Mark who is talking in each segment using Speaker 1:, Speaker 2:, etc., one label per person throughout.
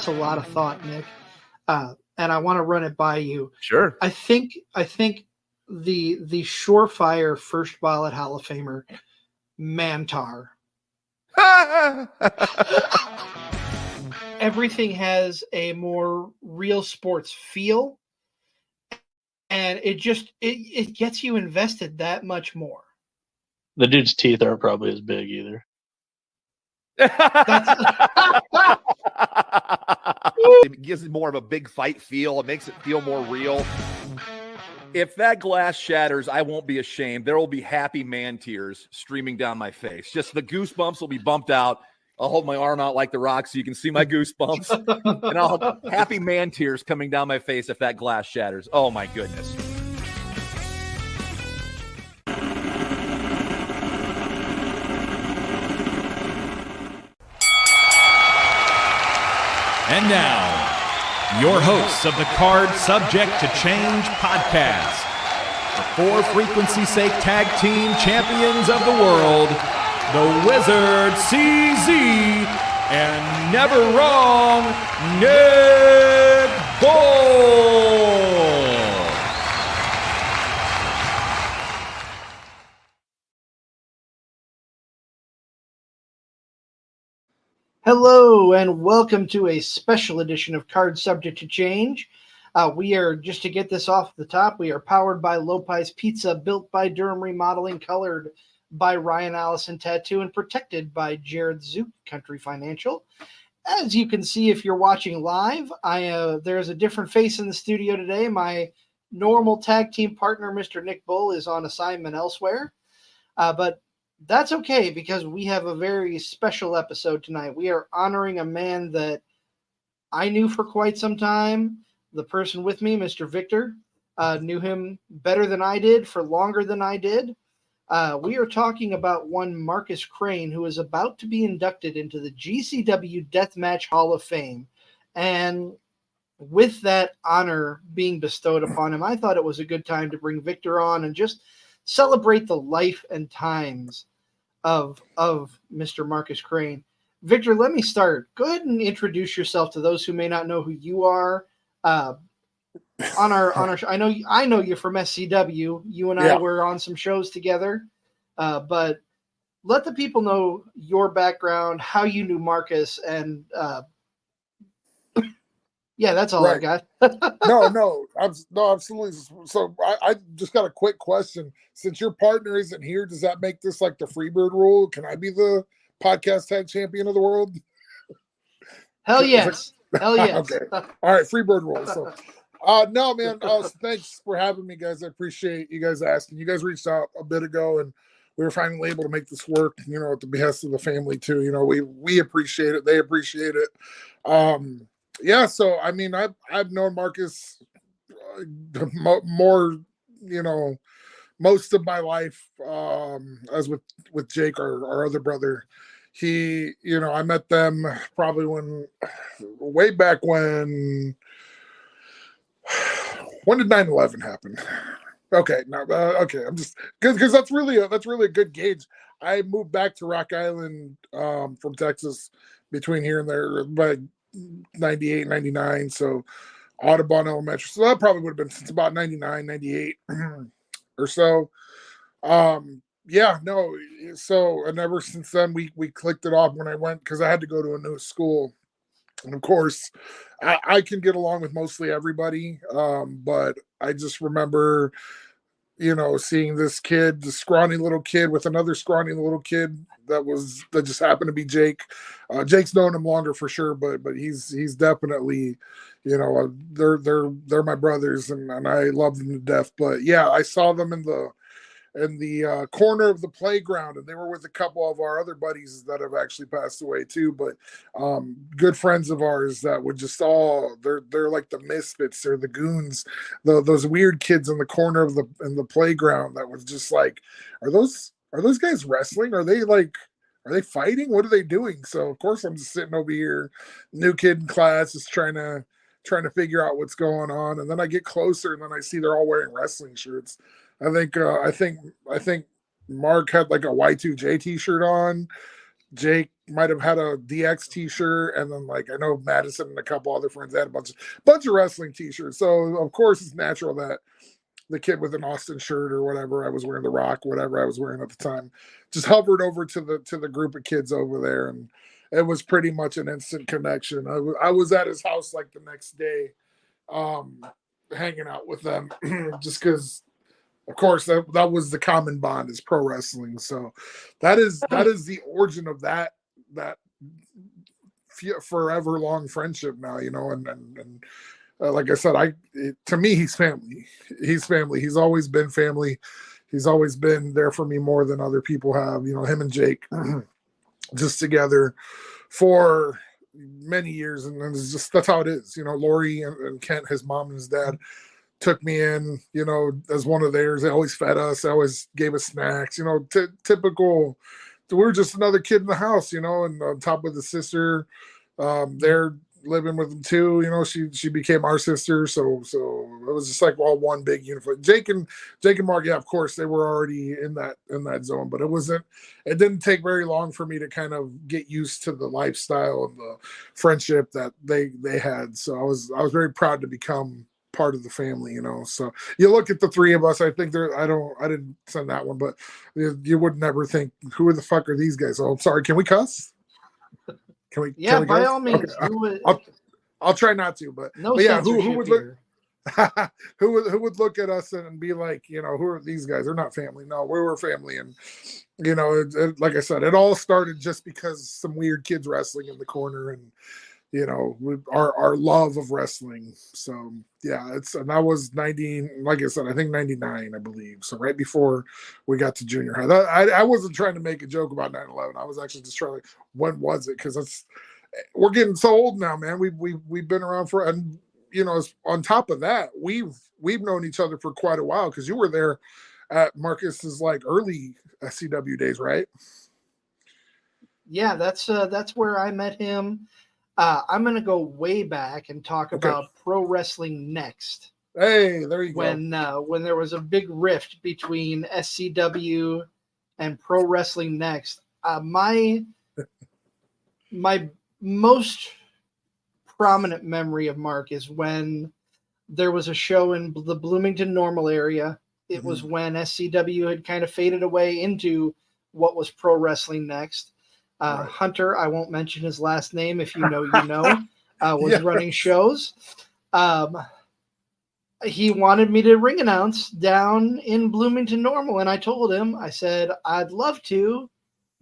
Speaker 1: a lot of thought, Nick, and I want to run it by you.
Speaker 2: Sure.
Speaker 1: I think the surefire first ballot Hall of Famer, Mantar. Everything has a more real sports feel, and it gets you invested that much more.
Speaker 3: The dude's teeth aren't probably as big either.
Speaker 2: It gives it more of a big fight feel. It makes it feel more real. If that glass shatters, I won't be ashamed. There will be happy man tears streaming down my face. Just the goosebumps will be bumped out. I'll hold my arm out like The Rock so you can see my goosebumps. And I'll have happy man tears coming down my face if that glass shatters. Oh, my goodness.
Speaker 4: And now, your hosts of the Card Subject to Change podcast, the For Frequency's Sake Tag Team Champions of the World, the Wizard CZ, and never wrong, Nick Bull.
Speaker 1: Hello and welcome to a special edition of Card Subject to Change. We are, just to get this off the top, we are powered by Lopez Pizza, built by Durham Remodeling, colored by Ryan Allison Tattoo, and protected by Jared Zook Country Financial. As you can see if you're watching live, there's a different face in the studio today. My normal tag team partner, Mr. Nick Bull, is on assignment elsewhere. But that's okay, because we have a very special episode tonight. We are honoring a man that I knew for quite some time. The person with me, Mr. Victor, knew him better than I did for longer than I did. We are talking about one Markus Crane, who is about to be inducted into the GCW Deathmatch Hall of Fame. And with that honor being bestowed upon him, I thought it was a good time to bring Victor on and just celebrate the life and times of Mr. Markus Crane. Victor, let me start. Go ahead and introduce yourself to those who may not know who you are. On our show. I know you're from SCW. You and I were on some shows together. But let the people know your background, how you knew Markus, and yeah, that's all I got.
Speaker 5: No, absolutely. So I just got a quick question. Since your partner isn't here, does that make this like the Freebird rule? Can I be the podcast tag champion of the world?
Speaker 1: Hell yes. Hell yes.
Speaker 5: Okay. All right, Freebird rule. So, no, man. Thanks for having me, guys. I appreciate you guys asking. You guys reached out a bit ago, and we were finally able to make this work. You know, at the behest of the family too. You know, we appreciate it. They appreciate it. Yeah, so I mean, I've known Markus more, you know, most of my life. As with Jake, our other brother, he, you know, I met them probably way back when did 9/11 happen? Okay, no, okay, I'm just because that's really a good gauge. I moved back to Rock Island from Texas between here and there by 98, 99, so Audubon Elementary. So that probably would have been since about 99, 98 or so. Yeah, no. So, and ever since then, we clicked it off when I went, because I had to go to a new school. And of course, I can get along with mostly everybody. But I just remember, you know, seeing this scrawny little kid with another scrawny little kid that just happened to be Jake. Jake's known him longer for sure, but he's definitely, you know, they're my brothers, and I love them to death. But yeah, I saw them in the corner of the playground, and they were with a couple of our other buddies that have actually passed away too, but good friends of ours that would just they're like the misfits, they're the goons, those weird kids in the corner of the playground that was just like, are those guys wrestling? Are they fighting? What are they doing? So of course I'm just sitting over here, new kid in class, just trying to figure out what's going on, and then I get closer, and then I see they're all wearing wrestling shirts. I think Mark had like a Y2J t-shirt on. Jake might have had a DX t-shirt, and then like I know Madison and a couple other friends had a bunch of wrestling t-shirts. So of course it's natural that the kid with an Austin shirt or whatever I was wearing, the Rock, whatever I was wearing at the time, just hovered over to the group of kids over there, and it was pretty much an instant connection. I was at his house like the next day, hanging out with them, just because. Of course, that was the common bond is pro wrestling. So that is the origin of that forever long friendship now, you know, and like I said, to me, he's family. He's family. He's always been family. He's always been there for me more than other people have. You know, him and Jake just together for many years, and it's just that's how it is. You know, Lori and Kent, his mom and his dad, took me in, you know, as one of theirs. They always fed us. They always gave us snacks. You know, typical. We were just another kid in the house, you know, and on top of the sister, they're living with them too. You know, she became our sister. So it was just like all one big unified. Jake and Mark, yeah, of course they were already in that zone, but it didn't take very long for me to kind of get used to the lifestyle and the friendship that they had. So I was very proud to become part of the family, you know. So you look at the three of us, I think I didn't send that one, but you would never think, who the fuck are these guys? Oh, I'm sorry, can we cuss? Can we?
Speaker 1: Yeah,
Speaker 5: can we
Speaker 1: by
Speaker 5: cuss?
Speaker 1: all means.
Speaker 5: Okay. I'll try not to, but yeah, who would look who would look at us and be like, you know, who are these guys? They're not family. No, we were family. And you know, like I said, it all started just because some weird kids wrestling in the corner, and you know, our love of wrestling. So yeah, and that was 90, like I said, I think 99, I believe. So right before we got to junior high. I wasn't trying to make a joke about 9/11. I was actually just trying to, when was it? Because we're getting so old now, man. We've been around for, and you know, on top of that, we've known each other for quite a while, because you were there at Marcus's like early SCW days, right?
Speaker 1: Yeah, that's where I met him. I'm going to go way back and talk about Pro Wrestling Next.
Speaker 5: Hey, there you
Speaker 1: go. When there was a big rift between SCW and Pro Wrestling Next, my most prominent memory of Mark is when there was a show in the Bloomington Normal area. It was when SCW had kind of faded away into what was Pro Wrestling Next. Right. Hunter, I won't mention his last name. If you know, you know, was running shows. He wanted me to ring announce down in Bloomington Normal, and I told him, I said, I'd love to,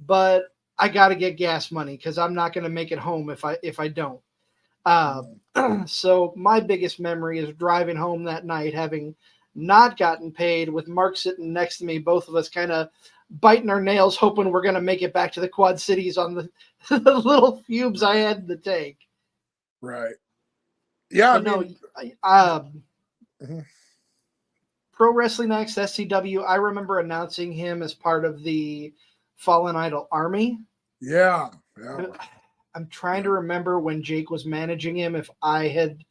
Speaker 1: but I got to get gas money because I'm not going to make it home if I don't. So my biggest memory is driving home that night, having not gotten paid, with Mark sitting next to me, both of us kind of biting our nails, hoping we're going to make it back to the Quad Cities on the little fumes I had in the tank.
Speaker 5: Right. Yeah.
Speaker 1: Pro Wrestling Next, SCW, I remember announcing him as part of the Fallen Idol Army.
Speaker 5: Yeah.
Speaker 1: I'm trying to remember when Jake was managing him, if I had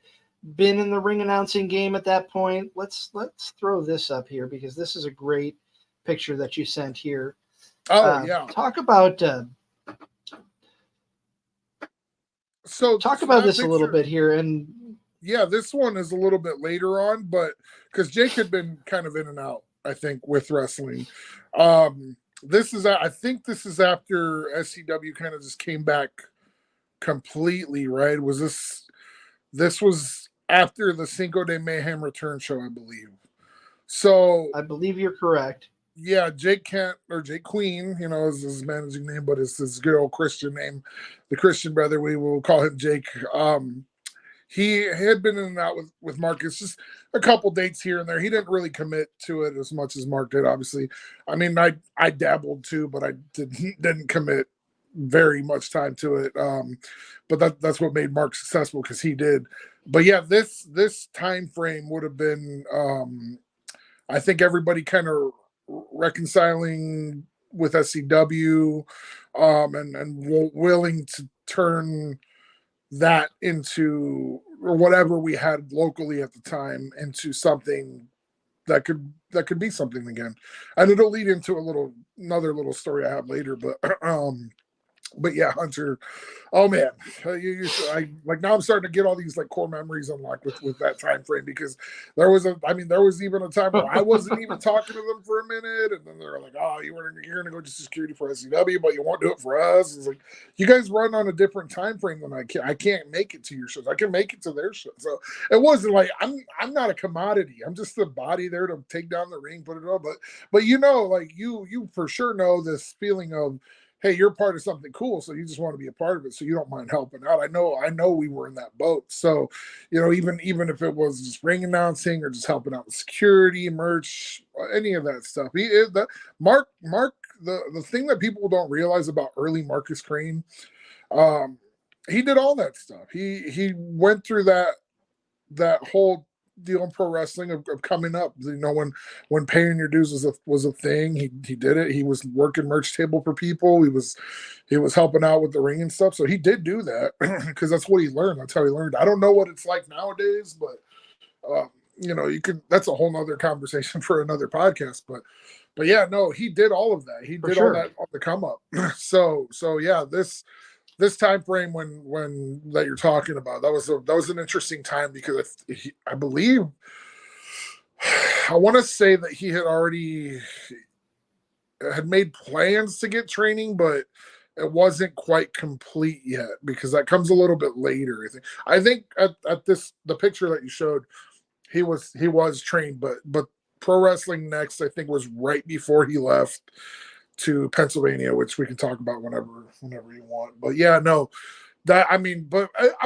Speaker 1: been in the ring announcing game at that point. Let's throw this up here, because this is a great picture that you sent here.
Speaker 5: Yeah.
Speaker 1: Talk about talk about this picture a little bit here. And
Speaker 5: yeah, this one is a little bit later on, but because Jake had been kind of in and out, I think, with wrestling. I think this is after SCW kind of just came back completely, right? This was after the Cinco de Mayhem return show, I believe. So
Speaker 1: I believe you're correct.
Speaker 5: Yeah, Jake Kent, or Jake Queen, you know, is his managing name, but it's his good old Christian name, the Christian brother. We will call him Jake. He had been in and out with Marcus, just a couple dates here and there. He didn't really commit to it as much as Mark did, obviously. I mean, I dabbled too, but I didn't commit very much time to it. But that's what made Mark successful, because he did. But yeah, this time frame would have been, I think, everybody kind of reconciling with SCW, and willing to turn that into, or whatever we had locally at the time, into something that could be something again. And it'll lead into another little story I have later. But But yeah, Hunter. Oh man, now I'm starting to get all these like core memories unlocked with that time frame, because there was even a time where I wasn't even talking to them for a minute, and then they're like, "Oh, you're gonna go to security for SCW, but you won't do it for us." It's like, you guys run on a different time frame than I can. I can't make it to your shows. I can make it to their shows. So it wasn't like I'm not a commodity. I'm just the body there to take down the ring, put it on. But like you for sure know this feeling of, hey, you're part of something cool, so you just want to be a part of it, so you don't mind helping out. I know we were in that boat. So, even if it was just ring announcing or just helping out with security, merch, any of that stuff. Mark, the thing that people don't realize about early Markus Crane, he did all that stuff. He went through that whole deal in pro wrestling of coming up, when paying your dues was a thing. He did it. He was working merch table for people. He was helping out with the ring and stuff. So he did do that because that's what he learned. That's how he learned. I don't know what it's like nowadays, but you could. That's a whole nother conversation for another podcast. But yeah, no, he did all of that. He did all that on the come up. So yeah, this time frame when that you're talking about, that was an interesting time, because I believe, I want to say that he had made plans to get training, but it wasn't quite complete yet, because that comes a little bit later. I think at the picture that you showed, he was trained, but Pro Wrestling Next, I think, was right before he left to Pennsylvania, which we can talk about whenever you want. But yeah, no, but I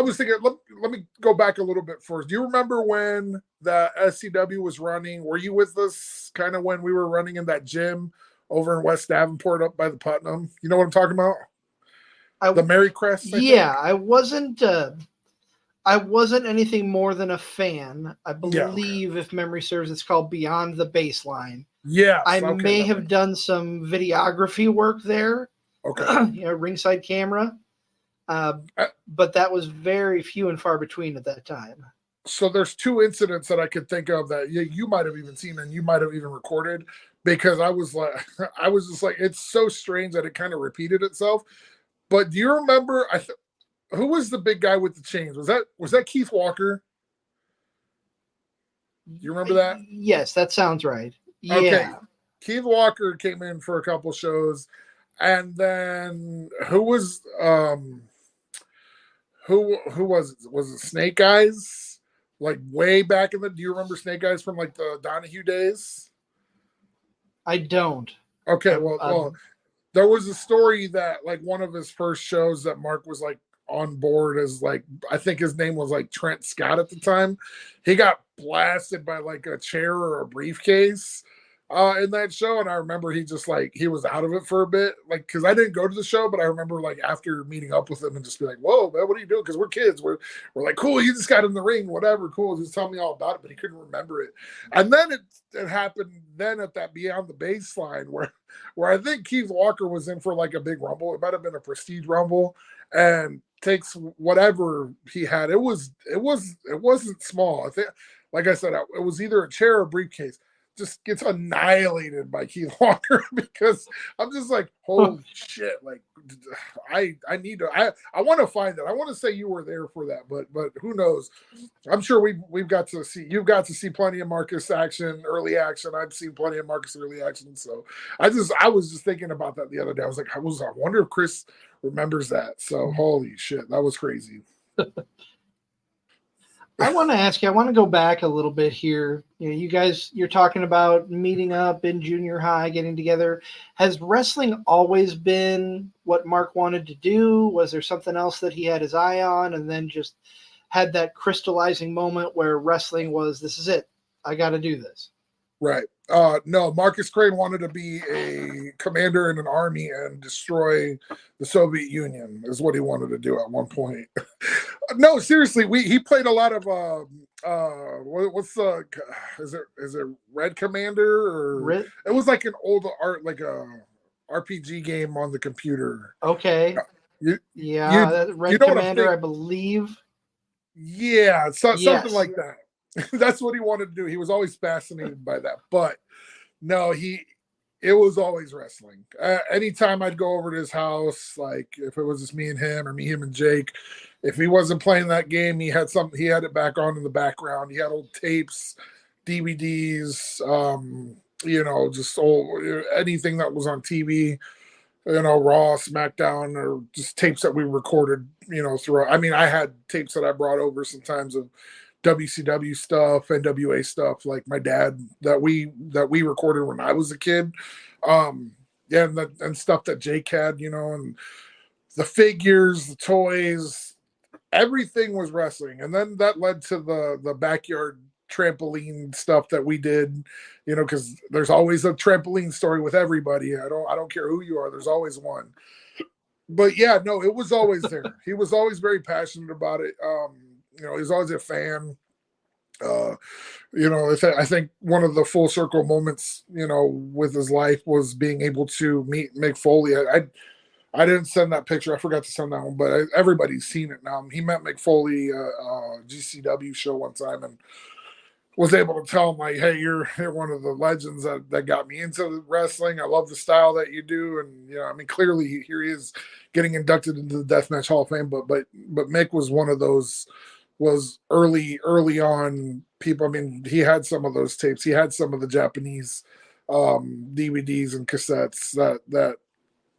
Speaker 5: was thinking, let me go back a little bit first. Do you remember when the SCW was running? Were you with us kind of when we were running in that gym over in West Davenport up by the Putnam? You know what I'm talking about? The Mary Crest.
Speaker 1: I wasn't anything more than a fan. I believe, if memory serves, it's called Beyond the Baseline.
Speaker 5: Yeah,
Speaker 1: I may have done some videography work there.
Speaker 5: Okay.
Speaker 1: Ringside camera. But that was very few and far between at that time.
Speaker 5: So there's two incidents that I could think of that you might have even seen and you might have even recorded, because I was just like, it's so strange that it kind of repeated itself. But do you remember? Who was the big guy with the chains? Was that Keith Walker? Do you remember that?
Speaker 1: Yes, that sounds right. Yeah.
Speaker 5: Okay. Keith Walker came in for a couple shows, and then who was it Snake Eyes? Like way back do you remember Snake Eyes from like the Donahue days?
Speaker 1: I don't.
Speaker 5: Okay, well, there was a story that like one of his first shows that Mark was like on board as, like, I think his name was like Trent Scott at the time. He got blasted by like a chair or a briefcase in that show, and I remember he was out of it for a bit, like, because I didn't go to the show, but I remember like after meeting up with him and just be like, "Whoa, man, what are you doing?" Because we're kids, we're like, "Cool, you just got in the ring, whatever, cool, just tell me all about it." But he couldn't remember it, and then it happened then at that Beyond the Baseline where I think Keith Walker was in for like a big rumble. It might have been a prestige rumble, and takes whatever he had. It wasn't small. I think, like I said, it was either a chair or a briefcase. Just gets annihilated by Keith Walker, because I'm just like, holy shit! Like, I want to find that. I want to say you were there for that, but who knows? I'm sure you've got to see plenty of Marcus early action. I've seen plenty of Marcus early action. So I was just thinking about that the other day. I was like, I wonder if Chris remembers that. So holy shit, that was crazy.
Speaker 1: I want to ask you, I want to go back a little bit here. You guys, you're talking about meeting up in junior high, getting together. Has wrestling always been what Mark wanted to do? Was there something else that he had his eye on, and then just had that crystallizing moment where wrestling was, this is it, I got to do this?
Speaker 5: Right. No, Markus Crane wanted to be a commander in an army and destroy the Soviet Union is what he wanted to do at one point. No, seriously, he played a lot of is it Red Commander, or it was like an old like a RPG game on the computer.
Speaker 1: Okay. Red Commander, I believe.
Speaker 5: Yeah, something like that. That's what he wanted to do. He was always fascinated by that. But no, he it was always wrestling. Anytime I'd go over to his house, like if it was just me and him or me, him and Jake, if he wasn't playing that game, he had it back on in the background. He had old tapes, DVDs, just anything that was on TV, Raw, SmackDown, or just tapes that we recorded, throughout. I mean, I had tapes that I brought over sometimes of WCW stuff, NWA stuff, like my dad that we recorded when I was a kid. And stuff that Jake had, and the figures, the toys, everything was wrestling. And then that led to the backyard trampoline stuff that we did, because there's always a trampoline story with everybody. I don't care who you are, there's always one. But yeah, no, it was always there. He was always very passionate about it. He was always a fan. I think one of the full circle moments, with his life was being able to meet Mick Foley. I didn't send that picture. I forgot to send that one, but everybody's seen it now. He met Mick Foley GCW show one time and was able to tell him, like, hey, you're one of the legends that got me into wrestling. I love the style that you do. And, clearly here he is getting inducted into the Deathmatch Hall of Fame. But Mick was one of those, was early on people. I mean, he had some of those tapes. He had some of the Japanese DVDs and cassettes that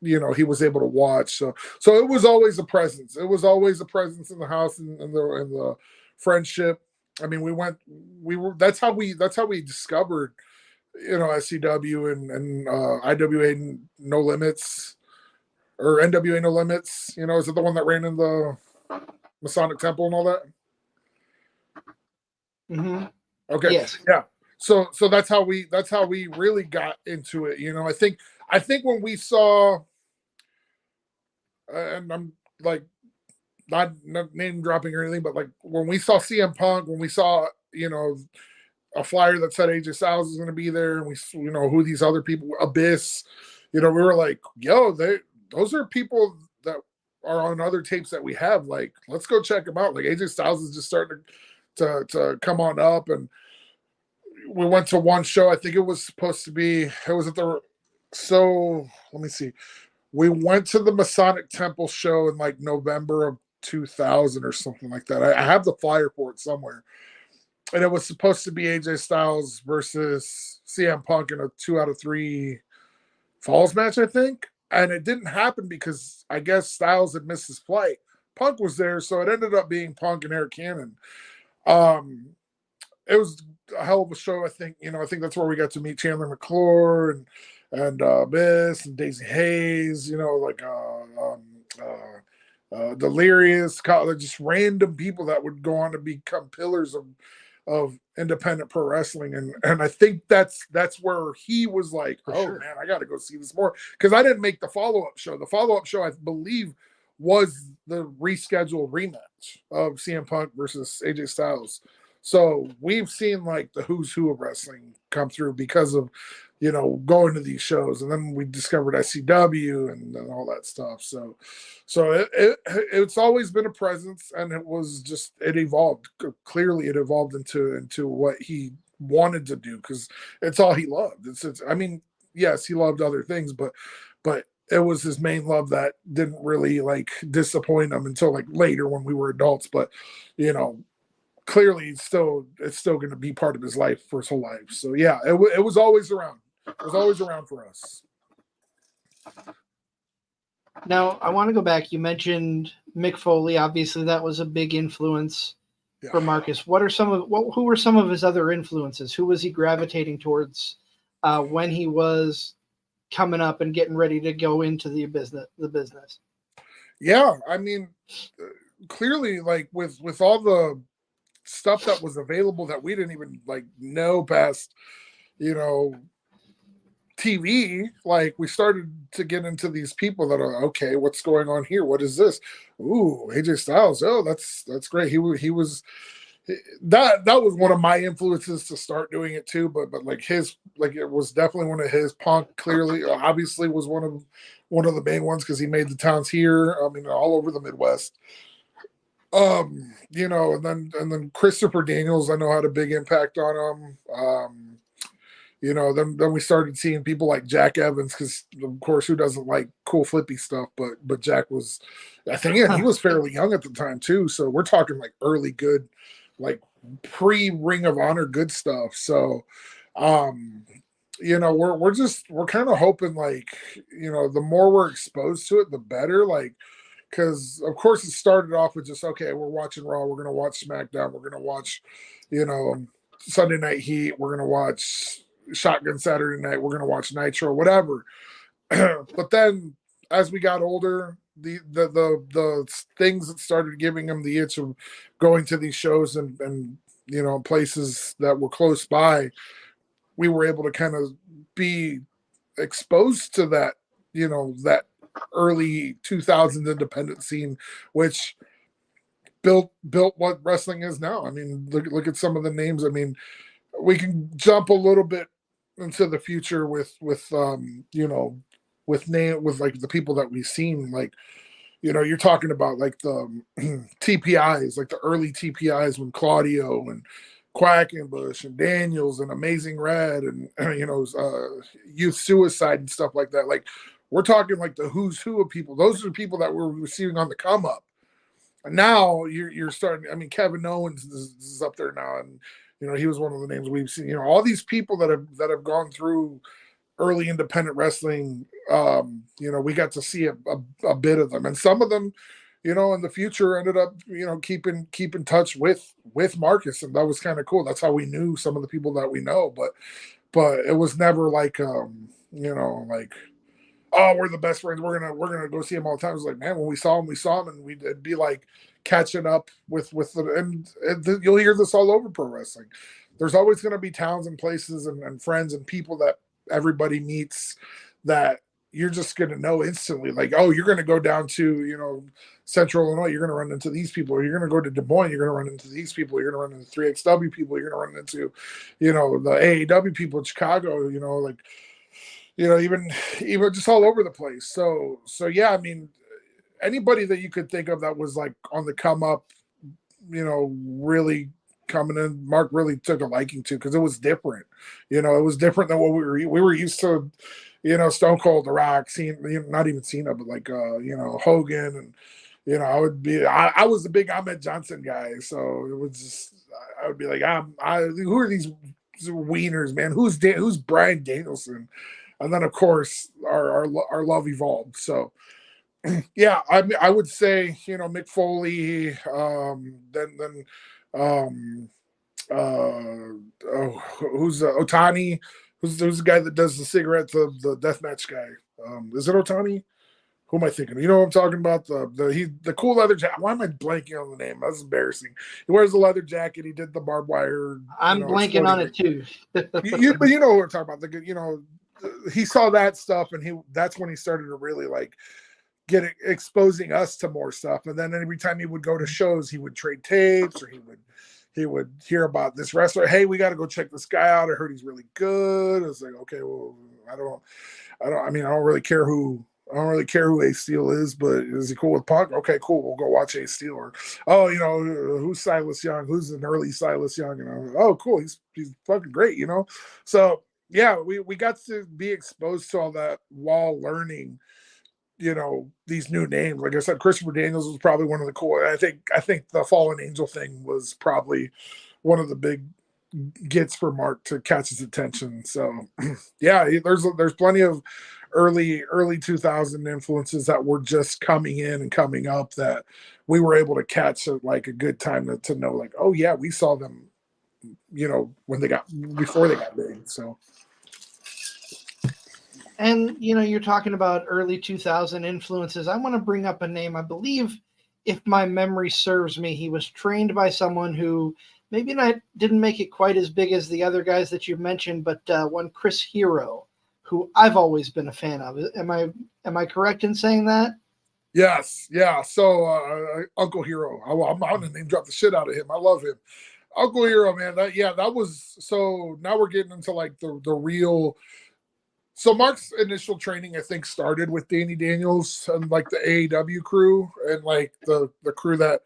Speaker 5: he was able to watch. So it was always a presence. It was always a presence in the house and the friendship. I mean, that's how we discovered, SCW and IWA No Limits, or NWA No Limits. Is it the one that ran in the Masonic Temple and all that?
Speaker 1: Mm-hmm.
Speaker 5: Okay.
Speaker 1: Yes.
Speaker 5: Yeah. So that's how we really got into it. I think when we saw, and I'm like not name dropping or anything, but like when we saw CM Punk, when we saw, a flyer that said AJ Styles is going to be there, and we, who these other people, Abyss, we were like, yo, those are people that are on other tapes that we have. Like, let's go check them out. Like, AJ Styles is just starting to come on up. And we went to one show. I think it was supposed to be, it was at the, so let me see. We went to the Masonic Temple show in like November of 2000 or something like that. I have the flyer for it somewhere. And it was supposed to be AJ Styles versus CM Punk in a 2 out of 3 falls match, I think. And it didn't happen because I guess Styles had missed his flight. Punk was there, so it ended up being Punk and Eric Cannon. It was a hell of a show. I think that's where we got to meet Chandler McClure and Abyss and Daisy Hayes, Delirious, just random people that would go on to become pillars of independent pro wrestling. And I think that's where he was like, man, I got to go see this more. Because I didn't make the follow-up show. The follow-up show, I believe, was the rescheduled rematch of CM Punk versus AJ Styles. So we've seen like the who's who of wrestling come through because of, going to these shows. And then we discovered SCW and all that stuff. So it's always been a presence, and it evolved. Clearly it evolved into what he wanted to do, because it's all he loved. I mean, yes, he loved other things, but it was his main love that didn't really like disappoint him until like later when we were adults. But, clearly it's still going to be part of his life for his whole life. So yeah, it was always around. It was always around for us.
Speaker 1: Now, I want to go back. You mentioned Mick Foley. Obviously, that was a big influence for Marcus. Who were some of his other influences? Who was he gravitating towards when he was coming up and getting ready to go into the business?
Speaker 5: Yeah, I mean, clearly, like with all the stuff that was available that we didn't even like know past, TV, like we started to get into these people that are, okay, what's going on here? What is this? Ooh, AJ Styles. Oh, that's great. He was that was one of my influences to start doing it too. But it was definitely one of his. Punk clearly, obviously, was one of the main ones because he made the towns here. I mean, all over the Midwest. And then Christopher Daniels, I know, had a big impact on him. You know, then we started seeing people like Jack Evans, because of course, who doesn't like cool flippy stuff? But Jack was, I think, yeah, he was fairly young at the time too. So we're talking like early good, like pre Ring of Honor good stuff. So, you know, we're kind of hoping, like, you know, the more we're exposed to it, the better. Like, because of course it started off with just, okay, we're watching Raw, we're gonna watch SmackDown, we're gonna watch, you know, Sunday Night Heat, we're gonna watch Shotgun Saturday Night, we're gonna watch Nitro, whatever. But then as we got older, the things that started giving them the itch of going to these shows and you know, places that were close by, we were able to kind of be exposed to that, you know, that early 2000s independent scene, which built what wrestling is now. I mean, look at some of the names. I mean, we can jump a little bit into the future with you know, with like the people that we've seen. Like, you know, you're talking about like the TPIs, like the early TPIs when Claudio and Quackenbush and Daniels and Amazing Red and you know, Youth Suicide and stuff like that. Like, we're talking like the who's who of people. Those are the people that we're receiving on the come up. And now you're starting. I mean, Kevin Owens is up there now, and you know, he was one of the names we've seen. You know, all these people that have gone through early independent wrestling. You know, we got to see a bit of them, and some of them, you know, in the future ended up, you know, keep in touch with Marcus, and that was kind of cool. That's how we knew some of the people that we know, but it was never like, you know, like, oh, we're the best friends, we're gonna go see him all the time. It was like, man, when we saw him, and it'd be like catching up with the, and you'll hear this all over pro wrestling. There's always going to be towns and places and friends and people that everybody meets that you're just going to know instantly. Like, oh, you're going to go down to, you know, Central Illinois, you're going to run into these people, or you're going to go to Des Moines, you're going to run into these people, you're going to run into 3XW people, you're going to run into, you know, the AAW people in Chicago, you know, like, you know, even just all over the place. So yeah, I mean, anybody that you could think of that was like on the come up, you know, really coming in, Mark really took a liking to, because it was different. You know, it was different than what we were used to. You know, Stone Cold, The Rock, not even Cena, but like you know, Hogan, and you know, I was a big Ahmed Johnson guy, so it was just, I would be like, who are these wieners, man? Who's Bryan Danielson? And then of course our love evolved. So yeah, I would say, you know, Mick Foley, then who's Otani, who's the guy that does the cigarettes, the deathmatch guy. Is it Otani? Who am I thinking? You know what I'm talking about? The cool leather jacket. Why am I blanking on the name? That's embarrassing. He wears the leather jacket. He did the barbed wire.
Speaker 1: I'm blanking on it too.
Speaker 5: But you know what we're talking about. You know, he saw that stuff, and that's when he started to really like exposing us to more stuff. And then every time he would go to shows, he would trade tapes, or he would hear about this wrestler. Hey, we got to go check this guy out. I heard he's really good. I was like, okay, well, I don't really care who Ace Steel is, but is he cool with Punk? Okay, cool. We'll go watch Ace Steel. Or, oh, you know, who's Silas Young? Who's an early Silas Young? And I'm like, oh, cool. He's fucking great, you know? So yeah, we got to be exposed to all that while learning, you know, these new names. Like I said, Christopher Daniels was probably one of the cool. I think the Fallen Angel thing was probably one of the big gets for Mark to catch his attention. So yeah, there's plenty of early 2000 influences that were just coming in and coming up that we were able to catch at like a good time to know, like, oh yeah, we saw them, you know, before they got big. So.
Speaker 1: And, you know, you're talking about early 2000 influences. I want to bring up a name. I believe, if my memory serves me, he was trained by someone who maybe didn't make it quite as big as the other guys that you've mentioned, but one Chris Hero, who I've always been a fan of. Am I correct in saying that?
Speaker 5: Yes. Yeah. So Uncle Hero, I'm going to name drop the shit out of him. I love him. Uncle Hero, man. That was, so now we're getting into like the real. So Mark's initial training, I think, started with Danny Daniels and like the AAW crew, and like the crew that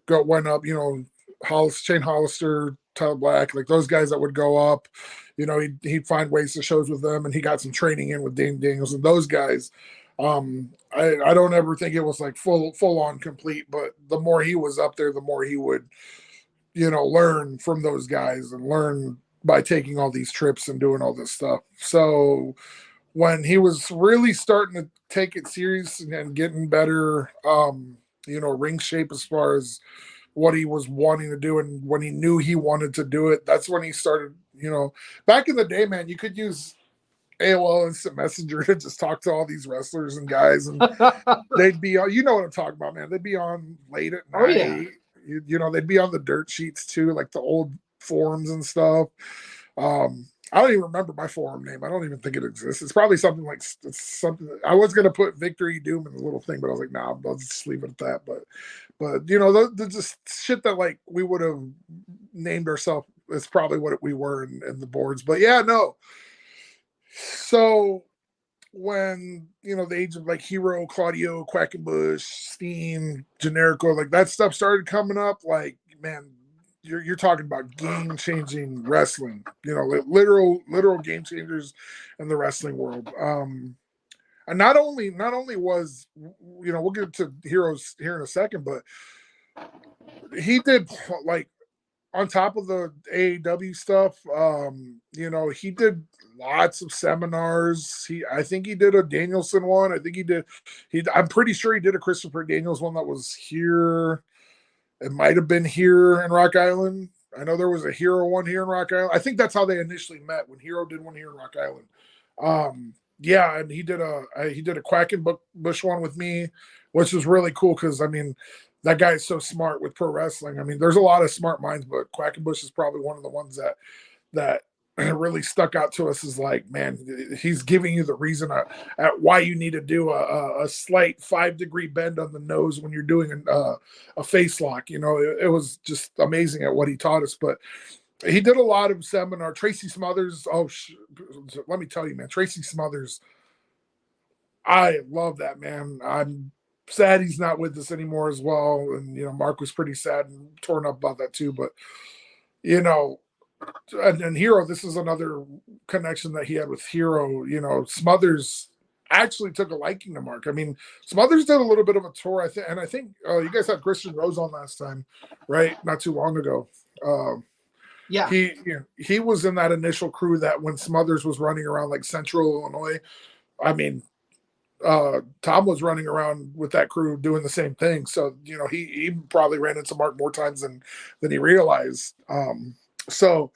Speaker 5: went up, you know, Shane Hollister, Tyler Black, like those guys that would go up. He'd find ways to shows with them, and he got some training in with Dane Daniels and those guys. I don't ever think it was like full on complete, but the more he was up there, the more he would, learn from those guys and learn by taking all these trips and doing all this stuff. So when he was really starting to take it serious and getting better, ring shape as far as what he was wanting to do, and when he knew he wanted to do it, that's when he started, back in the day, man, you could use AOL Instant Messenger to just talk to all these wrestlers and guys, and they'd be on, what I'm talking about, man. They'd be on late at night.
Speaker 1: Oh, yeah.
Speaker 5: They'd be on the dirt sheets too, like the old forums and stuff. I don't even remember my forum name. I don't even think it exists. It's probably something like I was gonna put Victory Doom in the little thing, but I was like, nah, I'll just leave it at that. But the just shit that like we would have named ourselves is probably what we were in the boards. But yeah, no. So when the age of like Hero, Claudio, Quackenbush, Steen, Generico, like that stuff started coming up, like, man, you're talking about game-changing wrestling, literal game changers in the wrestling world. And not only was, we'll get to Heroes here in a second, but he did, like, on top of the AAW stuff, he did lots of seminars. I think he did a Danielson one. I'm pretty sure he did a Christopher Daniels one that was here. It might have been here in Rock Island. I know there was a Hero one here in Rock Island. I think that's how they initially met, when Hero did one here in Rock Island. Yeah, and he did a Quackenbush one with me, which was really cool because, I mean, that guy is so smart with pro wrestling. I mean, there's a lot of smart minds, but Quackenbush is probably one of the ones that really stuck out to us. Is like, man, he's giving you the reason at why you need to do a slight 5-degree bend on the nose when you're doing a face lock. It was just amazing at what he taught us. But he did a lot of seminar. Tracy Smothers. Let me tell you, man, Tracy Smothers. I love that man. I'm sad he's not with us anymore as well. And, Mark was pretty sad and torn up about that too. But, and Hero, this is another connection that he had with Hero. Smothers actually took a liking to Mark. I mean, Smothers did a little bit of a tour, I think you guys had Christian Rose on last time, right? Not too long ago.
Speaker 1: Yeah.
Speaker 5: He was in that initial crew that when Smothers was running around like Central Illinois, I mean, Tom was running around with that crew doing the same thing. So, he probably ran into Mark more times than he realized. So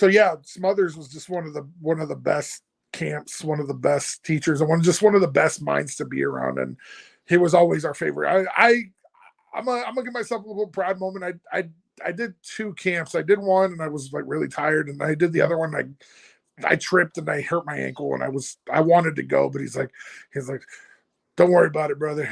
Speaker 5: yeah, Smothers was just one of the best camps, one of the best teachers, and one of the best minds to be around. And he was always our favorite. I'm gonna give myself a little proud moment. I did 2 camps. I did one and I was like really tired, and I did the other one. I tripped and I hurt my ankle, and I wanted to go, but he's like, don't worry about it, brother.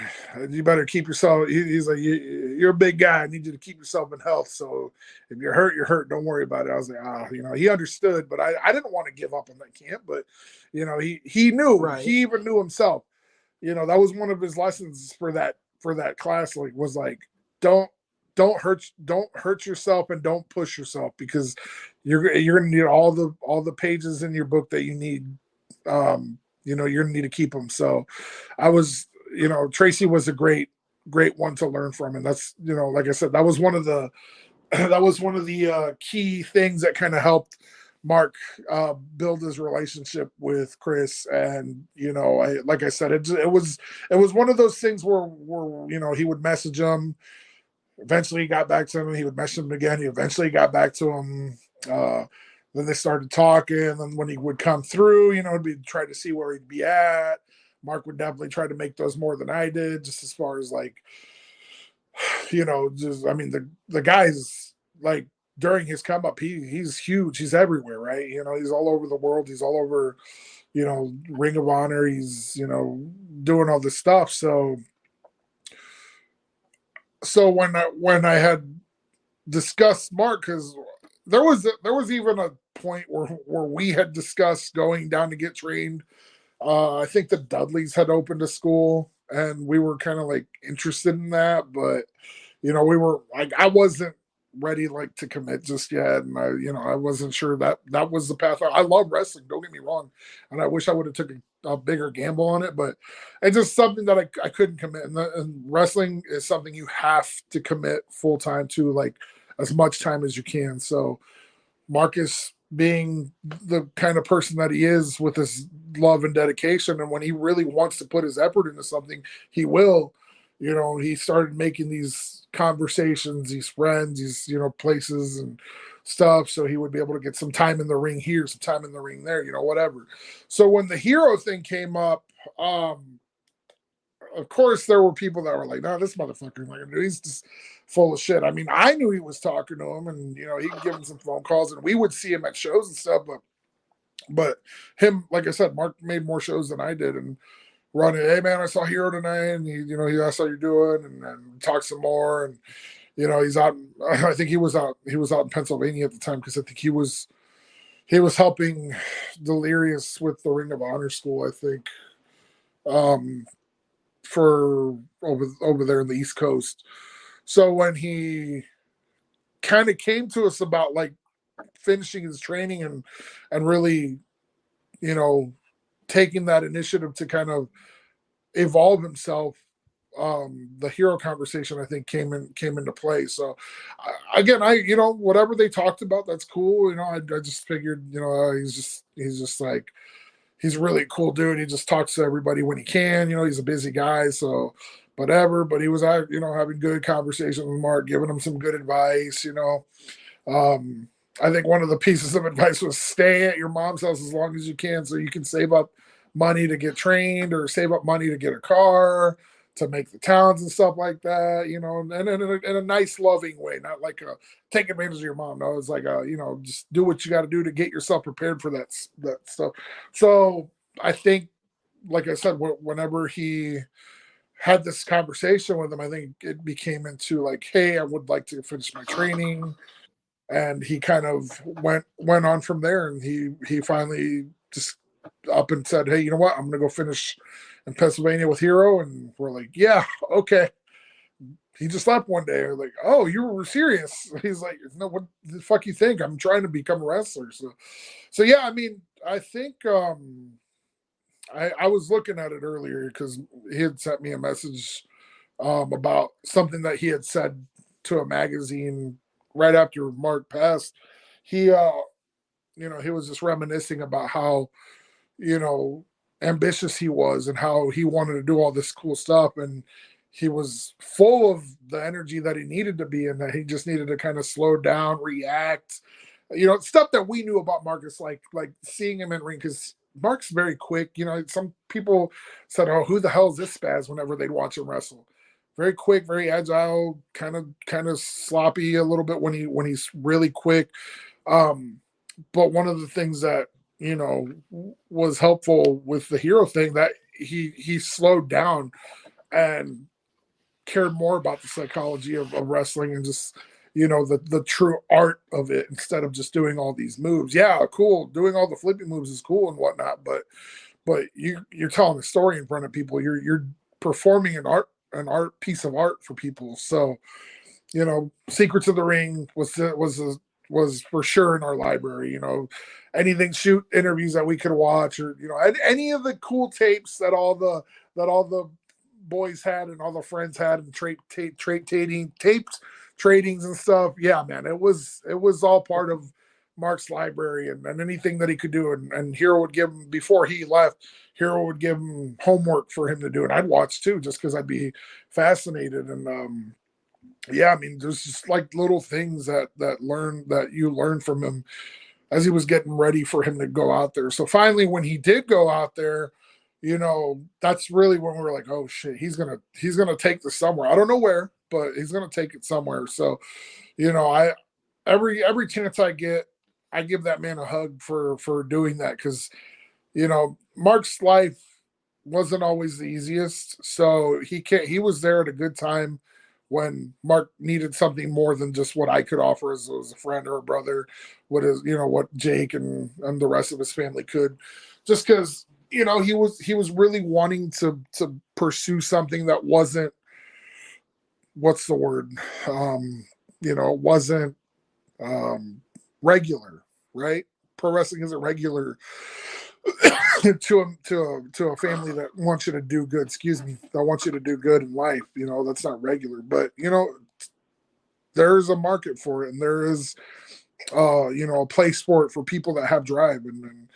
Speaker 5: You better keep yourself. He's like, you're a big guy. I need you to keep yourself in health. So if you're hurt, you're hurt. Don't worry about it. I was like, he understood, but I didn't want to give up on that camp. But he knew. Right. He even knew himself. That was one of his lessons for that class. Like, was like, don't hurt yourself and don't push yourself, because you're gonna need all the pages in your book that you need. You're gonna need to keep them. So I was, Tracy was a great one to learn from, and that's, like I said, that was one of the key things that kind of helped Mark build his relationship with Chris. And like I said, it was one of those things where he would message him. Eventually he got back to him. He would message him again. He eventually got back to him. Then they started talking. And when he would come through, we'd try to see where he'd be at. Mark would definitely try to make those more than I did, just as far as like, the guy's like, during his come up, he's huge. He's everywhere, right? He's all over the world. He's all over, Ring of Honor. He's, doing all this stuff. So when I had discussed Mark, because there was even a point where we had discussed going down to get trained. I think the Dudleys had opened a school, and we were kind of like interested in that, but we were like, I wasn't ready like to commit just yet, and I wasn't sure that was the path. I love wrestling, don't get me wrong, and I wish I would have took a bigger gamble on it, but it's just something that I couldn't commit. And wrestling is something you have to commit full time to, like as much time as you can. So Marcus, being the kind of person that he is with his love and dedication, and when he really wants to put his effort into something, he will. He started making these conversations, these friends, these places and stuff, so he would be able to get some time in the ring here, some time in the ring there, whatever. So when the hero thing came up, of course there were people that were like, "No, this motherfucker, like, he's just full of shit." I mean, I knew he was talking to him, and he could give him some phone calls, and we would see him at shows and stuff. But him, like I said, Mark made more shows than I did, and running, "Hey man, I saw Hero tonight," and he asked how you're doing, and talked some more, and he's out. I think he was out in Pennsylvania at the time, because I think he was helping Delirious with the Ring of Honor school, I think. For over there in the East Coast. So when he kind of came to us about like finishing his training and really, taking that initiative to kind of evolve himself, the hero conversation I think came into play. So again, whatever they talked about, that's cool. I just figured, he's just like, he's a really cool dude. He just talks to everybody when he can. He's a busy guy, so whatever. But he was out, having good conversation with Mark, giving him some good advice. I think one of the pieces of advice was stay at your mom's house as long as you can, so you can save up money to get trained, or save up money to get a car, to make the towns and stuff like that. And in a nice, loving way, not like a take advantage of your mom. No, it's like just do what you got to do to get yourself prepared for that stuff. So I think, like I said, whenever he had this conversation with him, I think it became into like, hey, I would like to finish my training, and he kind of went on from there, and he finally just up and said, hey, you know what, I'm gonna go finish in Pennsylvania with Hero. And we're like, yeah, okay. He just left one day. We're like, oh, you were serious? He's like, no, what the fuck you think? I'm trying to become a wrestler. So yeah, I mean, I think I was looking at it earlier because he had sent me a message about something that he had said to a magazine right after Mark passed. He he was just reminiscing about how ambitious he was, and how he wanted to do all this cool stuff, and he was full of the energy that he needed to be, and that he just needed to kind of slow down, react, stuff that we knew about Marcus, like seeing him in ring, because Mark's very quick. Some people said, oh, who the hell is this spaz, whenever they'd watch him wrestle. Very quick, very agile, kind of sloppy a little bit when he's really quick. But one of the things that was helpful with the hero thing, that he slowed down and cared more about the psychology of wrestling, and just the true art of it, instead of just doing all these moves. Yeah, cool, doing all the flipping moves is cool and whatnot, but you're telling a story in front of people. You're performing an art piece of art for people. So Secrets of the Ring was for sure in our library. Anything shoot interviews that we could watch, or any of the cool tapes that all the boys had and all the friends had, and taped tradings and stuff. Yeah, man, it was all part of Mark's library, and anything that he could do, and Hero would give him, before he left, Hero would give him homework for him to do, and I'd watch too, just because I'd be fascinated. And yeah, I mean, there's just like little things that you learn from him as he was getting ready for him to go out there. So finally, when he did go out there, that's really when we were like, oh shit, he's gonna take this somewhere. I don't know where, but he's gonna take it somewhere. So, I every chance I get, I give that man a hug for doing that, because Mark's life wasn't always the easiest. So he was there at a good time when Mark needed something more than just what I could offer as a friend or a brother, what Jake and the rest of his family could, just because he was really wanting to pursue something that wasn't, what's the word, wasn't regular, right? Pro wrestling isn't regular to a family that wants you to do good. Excuse me, that wants you to do good in life. That's not regular, but there's a market for it, and there is a place for it for people that have drive, and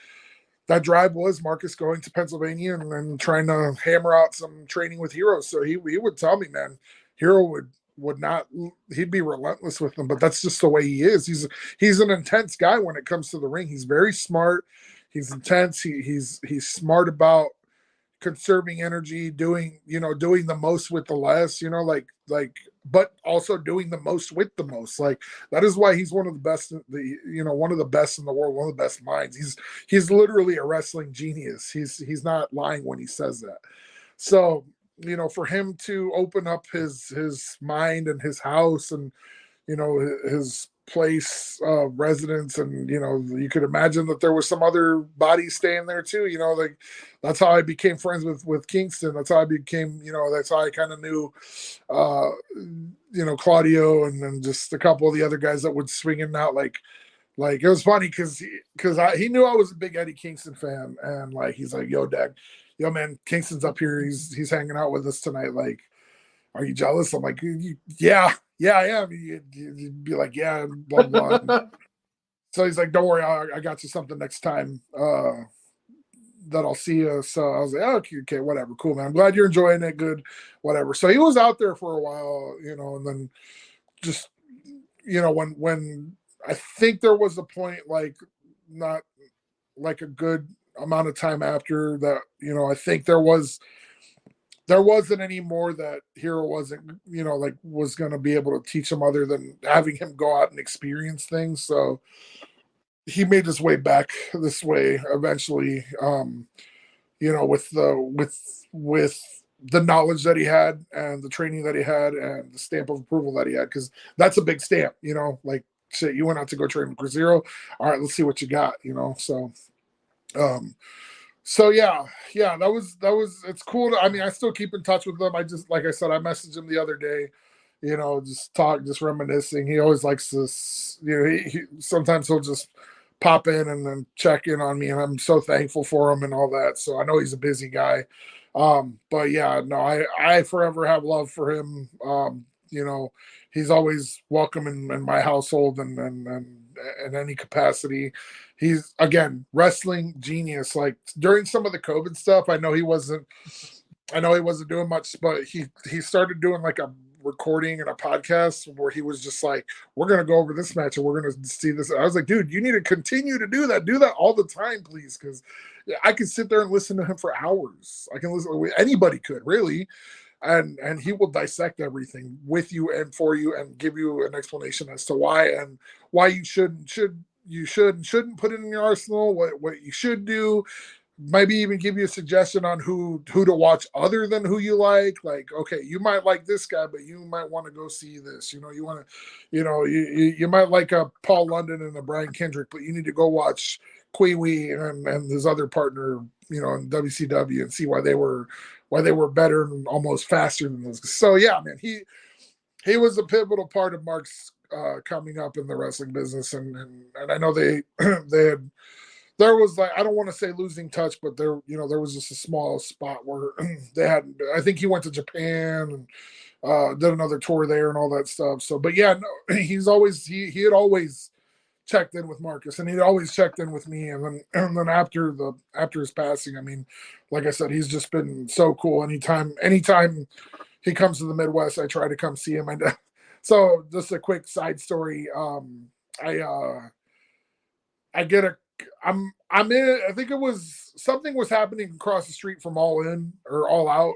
Speaker 5: that drive was Marcus going to Pennsylvania and trying to hammer out some training with Hero. So he would tell me, man, Hero would not, he'd be relentless with them, but that's just the way he is. He's an intense guy when it comes to the ring. He's very smart. He's intense. He's smart about conserving energy, doing the most with the less, but also doing the most with the most. Like, that is why he's one of the best, one of the best in the world, one of the best minds. He's literally a wrestling genius. He's not lying when he says that. So, for him to open up his mind and his house and, his place residence, and you could imagine that there was some other bodies staying there too, like that's how I became friends with Kingston. That's how I became, that's how I kind of knew Claudio, and then just a couple of the other guys that would swing in and out. Like it was funny because he knew I was a big Eddie Kingston fan, and like he's like, yo man, Kingston's up here, he's hanging out with us tonight, like, are you jealous? I'm like, yeah, I am. You'd be like, yeah, blah, blah. So he's like, don't worry, I got you something next time that I'll see you. So I was like, oh, okay, whatever, cool, man. I'm glad you're enjoying it, good, whatever. So he was out there for a while, and then just, when I think there was a point, like, not like a good amount of time after that, I think there wasn't any more that Hero wasn't, was going to be able to teach him other than having him go out and experience things. So he made his way back this way eventually, with the knowledge that he had and the training that he had and the stamp of approval that he had. Cause that's a big stamp, like, shit, you went out to go train with Chris Hero. All right, let's see what you got, So yeah, that was it's cool. I still keep in touch with them. I just, like I said, I messaged him the other day, just reminiscing. He always likes this, he sometimes he'll just pop in and then check in on me, and I'm so thankful for him and all that. So I know he's a busy guy. But yeah, no, I forever have love for him. He's always welcome in my household and in any capacity. He's, again, wrestling genius. Like, during some of the COVID stuff, I know he wasn't doing much, but he started doing like a recording and a podcast where he was just like, we're going to go over this match and we're going to see this. I was like, dude, you need to continue to do that all the time, please. Cause I could sit there and listen to him for hours. I can listen, anybody could, really. And he will dissect everything with you and for you and give you an explanation as to why you shouldn't put it in your arsenal, what you should do, maybe even give you a suggestion on who to watch other than who you like. Like, okay, you might like this guy, but you might want to go see this. You want to, you might like a Paul London and a Brian Kendrick, but you need to go watch Kwee and his other partner, in WCW, and see why they were better and almost faster than those. So yeah, man, he was a pivotal part of Mark's coming up in the wrestling business, and I know they had, there was, like, I don't want to say losing touch, but there was just a small spot where they had, I think he went to Japan and did another tour there and all that stuff. So, but yeah, no, he had always checked in with Marcus, and he'd always checked in with me. And then after his passing, like I said, he's just been so cool. Anytime he comes to the Midwest, I try to come see him. And so, just a quick side story. I'm in, I think it was, something was happening across the street from All In or All Out,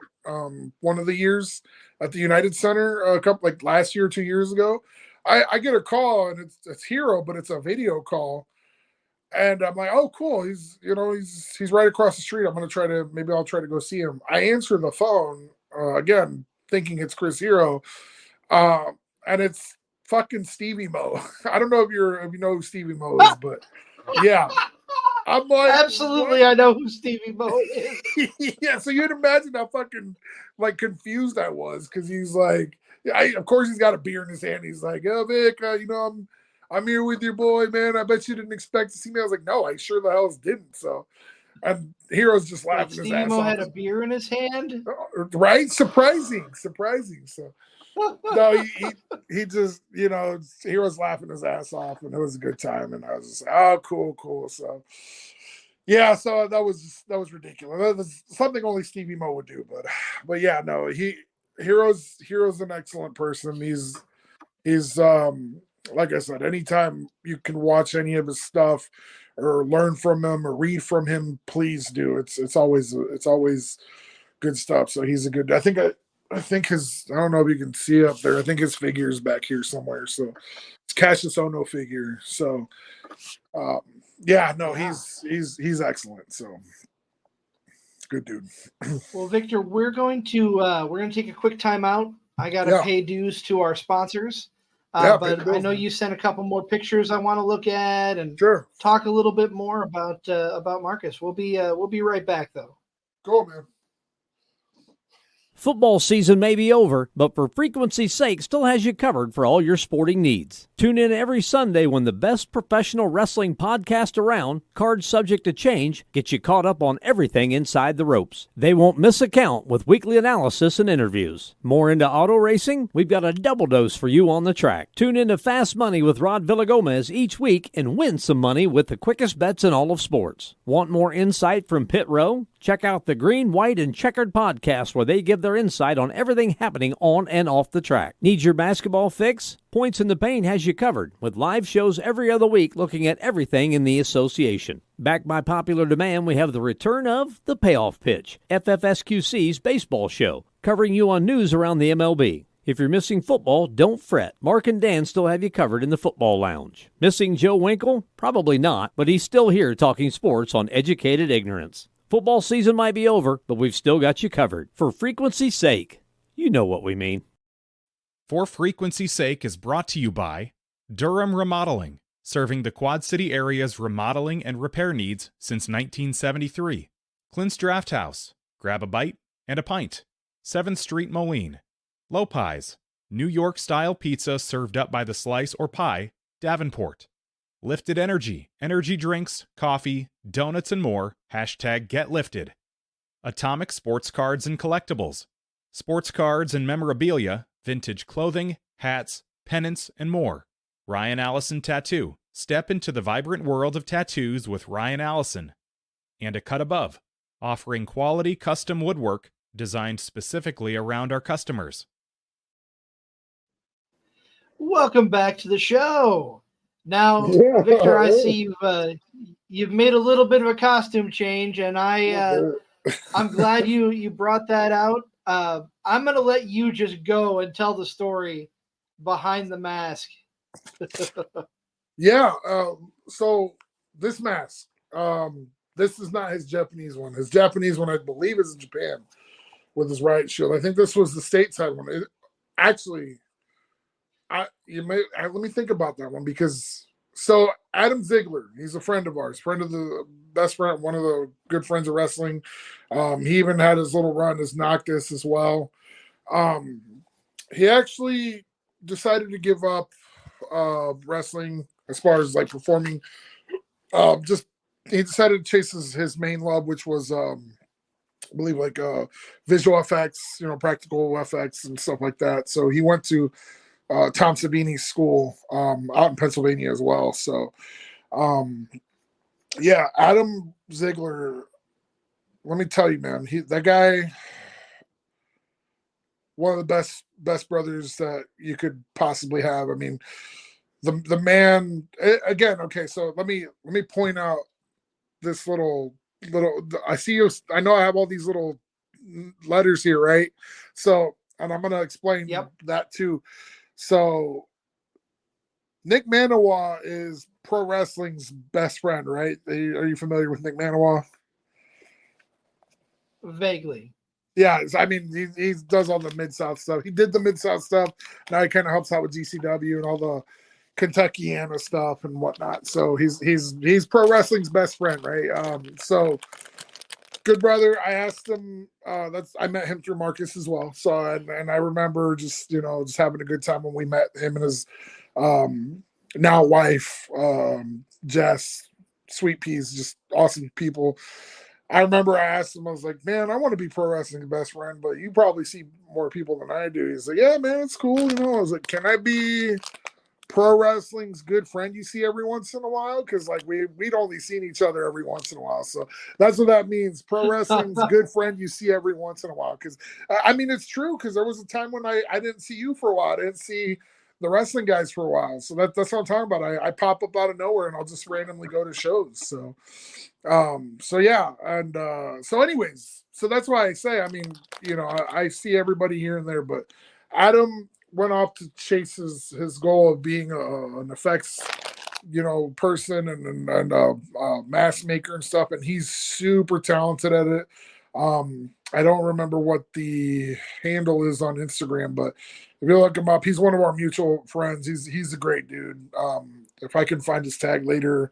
Speaker 5: one of the years at the United Center, a couple, like last year, 2 years ago. I get a call, and it's Hero, but it's a video call. And I'm like, oh, cool. He's right across the street. Maybe I'll try to go see him. I answer the phone, again, thinking it's Chris Hero. And it's fucking Stevie Mo. I don't know if you know who Stevie Mo is, but yeah. I'm like,
Speaker 1: Absolutely,
Speaker 5: what?
Speaker 1: I know who Stevie Mo is.
Speaker 5: Yeah, so you'd imagine how fucking like confused I was because he's like, of course he's got a beer in his hand. He's like, "Oh Vic, I'm here with your boy, man. I bet you didn't expect to see me." I was like, "No, I sure the hell didn't." So, and Hero's just
Speaker 1: Wait,
Speaker 5: laughing his
Speaker 1: Stevie
Speaker 5: ass
Speaker 1: Mo
Speaker 5: off.
Speaker 1: had a beer in his hand?
Speaker 5: Right? Surprising. So no, he just Hero's laughing his ass off, and it was a good time. And I was just like, "Oh, cool." So. Yeah, so that was ridiculous. That was something only Stevie Mo would do, but yeah, no, Hero's an excellent person. He's like I said, anytime you can watch any of his stuff or learn from him or read from him, please do. It's always good stuff. So he's a good. I think his, I don't know if you can see it up there. I think his figure is back here somewhere. So it's Cassius Ono figure. So um, yeah, no,
Speaker 1: Yeah.
Speaker 5: he's excellent. So good dude.
Speaker 1: Well, Victor, we're going to take a quick time out. I got to
Speaker 5: Yeah.
Speaker 1: pay dues to our sponsors.
Speaker 5: Yeah,
Speaker 1: But
Speaker 5: bills,
Speaker 1: I know
Speaker 5: man.
Speaker 1: you sent a couple more pictures I want to look at and
Speaker 5: Sure.
Speaker 1: talk a little bit more about Marcus. We'll be right back though.
Speaker 5: Cool, man.
Speaker 6: Football season may be over, but for frequency's sake still has you covered for all your sporting needs. Tune in every Sunday when the best professional wrestling podcast around, Cards Subject to Change, gets you caught up on everything inside the ropes. They won't miss a count with weekly analysis and interviews. More into auto racing? We've got a double dose for you on the track. Tune in to Fast Money with Rod Villagomez each week and win some money with the quickest bets in all of sports. Want more insight from Pit Row? Check out the Green, White, and Checkered podcast where they give their insight on everything happening on and off the track. Need your basketball fix? Points in the Paint has you covered with live shows every other week looking at everything in the association. Backed by popular demand, we have the return of The Payoff Pitch, FFSQC's baseball show, covering you on news around the MLB. If you're missing football, don't fret. Mark and Dan still have you covered in the football lounge. Missing Joe Winkle? Probably not, but he's still here talking sports on Educated Ignorance. Football season might be over, but we've still got you covered. For frequency's sake, you know what we mean.
Speaker 4: For Frequency's Sake is brought to you by Durham Remodeling, serving the Quad City area's remodeling and repair needs since 1973. Clint's Draft House, grab a bite and a pint. 7th Street Moline. Lopez, New York-style pizza served up by the slice or pie, Davenport. Lifted Energy, energy drinks, coffee, donuts, and more. #GetLifted. Atomic Sports Cards and Collectibles. Sports cards and memorabilia, vintage clothing, hats, pennants, and more. Ryan Allison Tattoo. Step into the vibrant world of tattoos with Ryan Allison. And A Cut Above, offering quality custom woodwork designed specifically around our customers.
Speaker 1: Welcome back to the show. Now, Victor, I see you've made a little bit of a costume change, and I'm glad you brought that out. I'm going to let you just go and tell the story behind the mask.
Speaker 5: Yeah. So this mask, this is not his Japanese one. His Japanese one, I believe, is in Japan with his right shield. I think this was the stateside one. Let me think about that one because so Adam Ziegler, he's a friend of ours, friend of the best friend, one of the good friends of wrestling. He even had his little run as Noctis as well. He actually decided to give up wrestling as far as like performing. He decided to chase his main love, which was I believe like visual effects, practical effects and stuff like that. So he went to Tom Savini's school out in Pennsylvania as well. So yeah, Adam Ziegler, let me tell you, man, that guy, one of the best brothers that you could possibly have. I mean, the man again. Okay, so let me point out this little. I see you. I know I have all these little letters here, right? So, and I'm gonna explain that too. So, Nick Manawa is pro wrestling's best friend, right? Are you familiar with Nick Manawa?
Speaker 1: Vaguely.
Speaker 5: Yeah, I mean, he does all the Mid-South stuff. He did the Mid-South stuff. Now he kind of helps out with GCW and all the, Kentuckiana stuff and whatnot. So he's pro wrestling's best friend, right? So good brother. I asked him. I met him through Marcus as well. So and I remember just just having a good time when we met him and his now wife, Jess. Sweet peas, just awesome people. I remember I asked him, I was like, man, I want to be pro wrestling's best friend, but you probably see more people than I do. He's like, yeah, man, it's cool. I was like, can I be pro wrestling's good friend you see every once in a while? Because like we'd only seen each other every once in a while. So that's what that means. Pro wrestling's good friend you see every once in a while. Because I mean, it's true, because there was a time when I didn't see you for a while. I didn't see the wrestling guys for a while. So that's what I'm talking about. I pop up out of nowhere and I'll just randomly go to shows. So yeah. And so anyways, so that's why I say, I mean, I see everybody here and there, but Adam went off to chase his goal of being an effects person and mask maker and stuff, and he's super talented at it. I don't remember what the handle is on Instagram, but if you look him up, he's one of our mutual friends. He's a great dude. If I can find his tag later,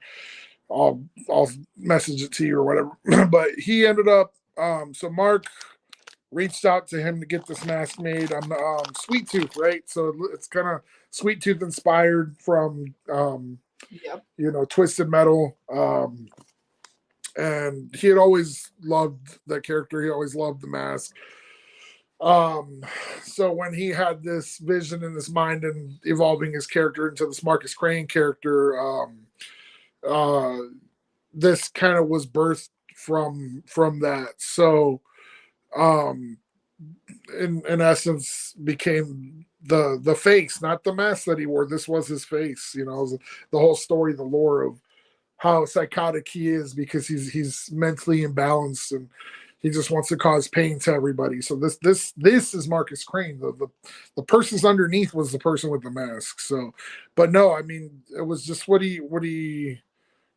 Speaker 5: I'll message it to you or whatever. But he ended up so Mark reached out to him to get this mask made. I'm Sweet Tooth, right? So it's kind of Sweet Tooth inspired from Twisted Metal. And he had always loved that character. He always loved the mask. So when he had this vision in his mind and evolving his character into this Markus Crane character, this kind of was birthed from that. So in essence became the face, not the mask that he wore. This was his face, the whole story, the lore of how psychotic he is, because he's mentally imbalanced and he just wants to cause pain to everybody. So this is Markus Crane. The person's underneath was the person with the mask. So, but no, I mean, it was just what he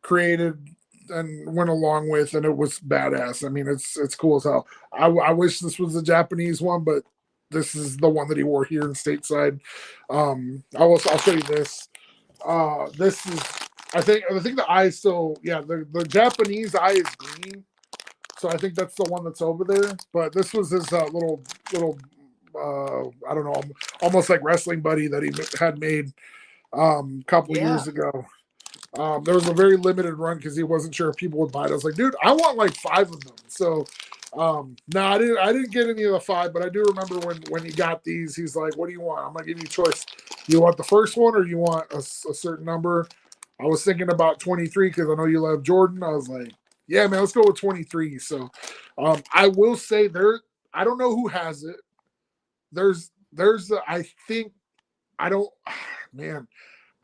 Speaker 5: created and went along with, and it was badass. I mean, it's cool as hell. I wish this was a Japanese one, but this is the one that he wore here in stateside. I'll show you this. This is, I think the eye is still, the Japanese eye is green, so I think that's the one that's over there. But this was his little I don't know, almost like wrestling buddy that he had made a couple years ago. There was a very limited run because he wasn't sure if people would buy it. I was like, dude, I want like 5 of them. So no, I didn't get any of the 5, but I do remember when he got these, he's like, what do you want? I'm gonna give you a choice. You want the first one or you want a certain number? I was thinking about 23 because I know you love Jordan. I was like, yeah, man, let's go with 23. So I will say I don't know who has it.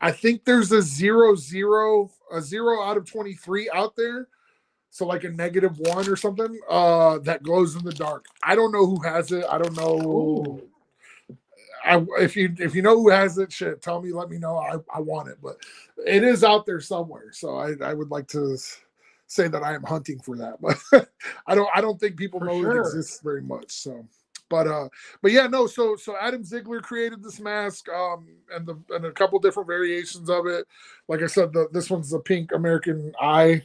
Speaker 5: I think there's a 0 out of 23 out there. So like a -1 or something that glows in the dark. I don't know who has it. I don't know. Ooh. If you know who has it, shit, tell me, let me know. I want it, but it is out there somewhere. So I would like to say that I am hunting for that, but I don't think people know it exists very much. So, but yeah, no. So Adam Ziegler created this mask, and a couple different variations of it. Like I said, this one's the pink American eye.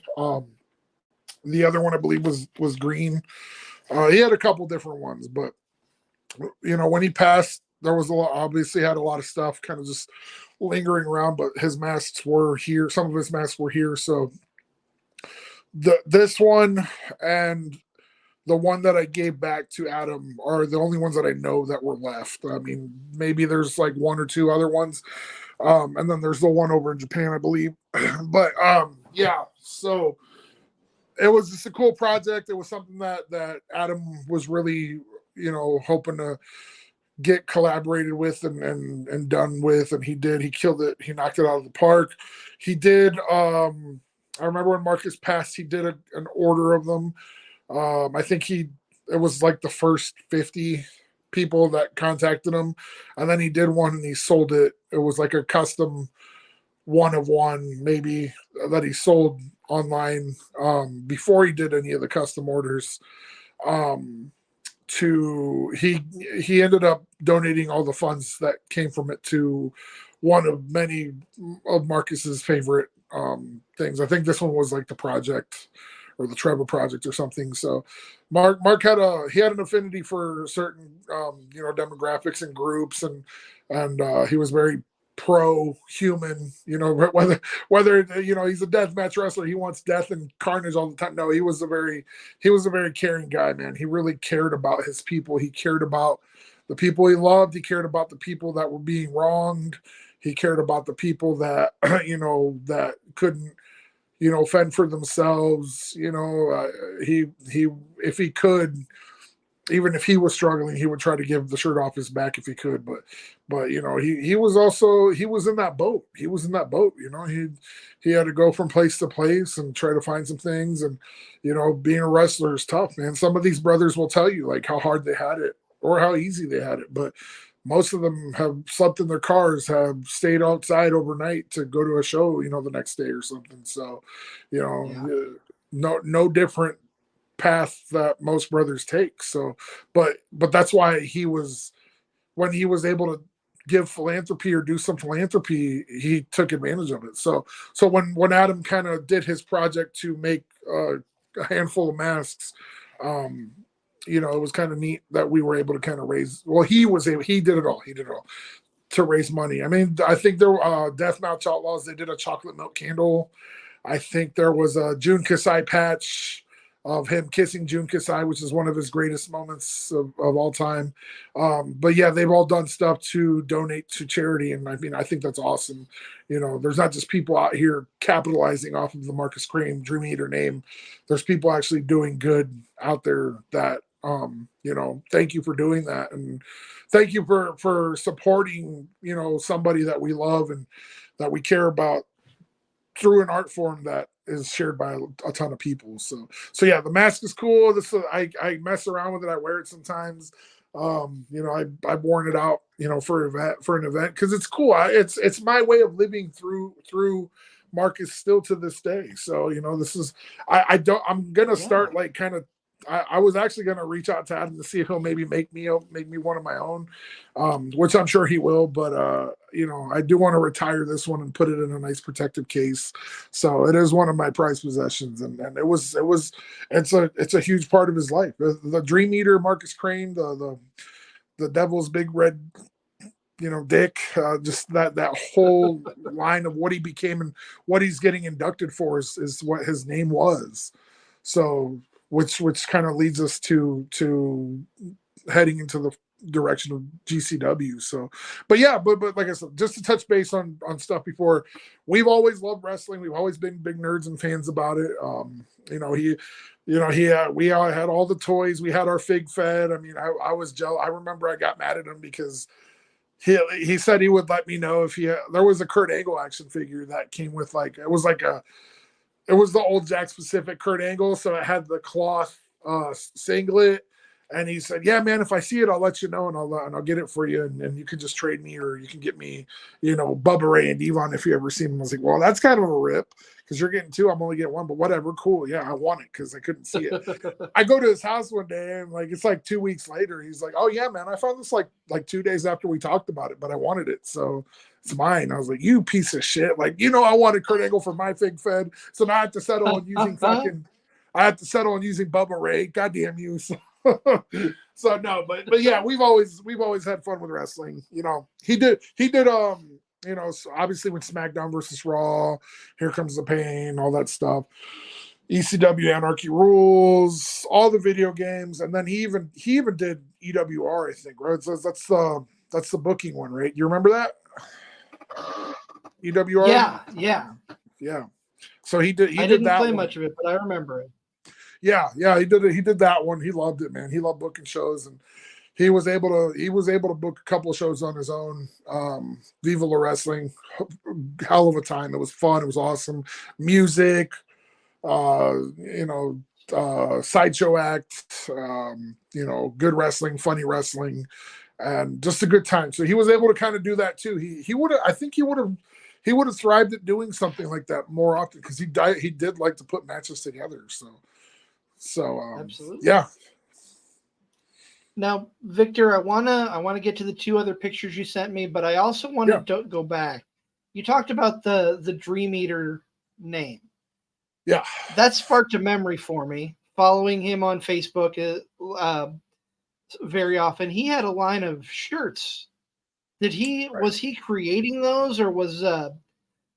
Speaker 5: The other one I believe was green. He had a couple different ones, but when he passed, there was obviously had a lot of stuff kind of just lingering around, but his masks were here. Some of his masks were here. So this one and the one that I gave back to Adam are the only ones that I know that were left. I mean, maybe there's like 1 or 2 other ones. And then there's the one over in Japan, I believe. But yeah, so it was just a cool project. It was something that Adam was really, hoping to get collaborated with and done with, and he did. He killed it. He knocked it out of the park. He did. I remember when Marcus passed, he did an order of them. I think it was like the first 50 people that contacted him, and then he did one and he sold it. It was like a custom 1 of 1 maybe that he sold online before he did any of the custom orders. He ended up donating all the funds that came from it to one of many of Marcus's favorite things. I think this one was like the project or the Trevor project or something. So Mark had an affinity for certain demographics and groups, and he was very pro-human, whether he's a deathmatch wrestler, he wants death and carnage all the time. No, he was a very caring guy, man. He really cared about his people. He cared about the people he loved. He cared about the people that were being wronged. He cared about the people that that couldn't fend for themselves. He if he could, even if he was struggling, he would try to give the shirt off his back if he could. But he was in that boat. He was in that boat. He had to go from place to place and try to find some things. And being a wrestler is tough, man. Some of these brothers will tell you like how hard they had it or how easy they had it, but most of them have slept in their cars, have stayed outside overnight to go to a show, the next day or something. So, no different path that most brothers take. So, but that's why when he was able to give philanthropy or do some philanthropy, he took advantage of it. So when Adam kind of did his project to make a handful of masks, it was kind of neat that we were able to kind of raise. Well, he did it all to raise money. I mean, I think there were Deathmatch Outlaws. They did a chocolate milk candle. I think there was a Jun Kasai patch of him kissing Jun Kasai, which is one of his greatest moments of all time. But yeah, they've all done stuff to donate to charity. And I mean, I think that's awesome. There's not just people out here capitalizing off of the Markus Crane Dream Eater name. There's people actually doing good out there that, thank you for doing that. And thank you for supporting, somebody that we love and that we care about through an art form that is shared by a ton of people. So yeah, the mask is cool. I mess around with it. I wear it sometimes. I've worn it out, for an event because it's cool. It's my way of living through Marcus still to this day. So this is I'm gonna start like kind of. I was actually going to reach out to Adam to see if he'll maybe make me one of my own, which I'm sure he will. But I do want to retire this one and put it in a nice protective case. So it is one of my prized possessions, and it's a huge part of his life. The Dream Eater, Markus Crane, the Devil's big red, dick, just that whole line of what he became and what he's getting inducted for is what his name was. So. Which kind of leads us to heading into the direction of GCW. So, but like I said, just to touch base on stuff before, we've always loved wrestling. We've always been big nerds and fans about it. We all had all the toys. We had our Fig Fed. I mean, I was jealous. I remember I got mad at him because he said he would let me know if there was a Kurt Angle action figure that came with it was the old Jack Pacific Kurt Angle, so it had the cloth singlet. And he said, "Yeah, man, if I see it, I'll let you know, and I'll get it for you, and you can just trade me, or you can get me, Bubba Ray and Devon if you ever seen them." I was like, "Well, that's kind of a rip because you're getting two. I'm only getting one, but whatever, cool. Yeah, I want it because I couldn't see it." I go to his house one day, and it's like 2 weeks later. He's like, "Oh yeah, man, I found this like 2 days after we talked about it, but I wanted it, so it's mine." I was like, "You piece of shit! I wanted Kurt Angle for my Fig Fed, so now I have to settle on using Bubba Ray. Goddamn you!" So no, but yeah, we've always had fun with wrestling. He did so obviously with SmackDown versus Raw, Here Comes the Pain, all that stuff. ECW Anarchy Rules, all the video games, and then he even did EWR, I think, right? So that's the booking one, right? You remember that? EWR? Yeah. So he did
Speaker 1: I
Speaker 5: did
Speaker 1: didn't
Speaker 5: that
Speaker 1: play
Speaker 5: one.
Speaker 1: much of it, but I remember it.
Speaker 5: Yeah, he did it. He did that one. He loved it, man. He loved booking shows, and he was able to book a couple of shows on his own. Viva La Wrestling, hell of a time. It was fun. It was awesome. Music, sideshow act, good wrestling, funny wrestling, and just a good time. So he was able to kind of do that too. He would have thrived at doing something like that more often because he did like to put matches together. So
Speaker 1: Absolutely.
Speaker 5: yeah.
Speaker 1: Now, Victor, I wanna get to the two other pictures you sent me, but I also want to go back. You talked about the Dream Eater name.
Speaker 5: Yeah,
Speaker 1: that sparked a memory for me. Following him on Facebook very often, he had a line of shirts. Was he creating those, or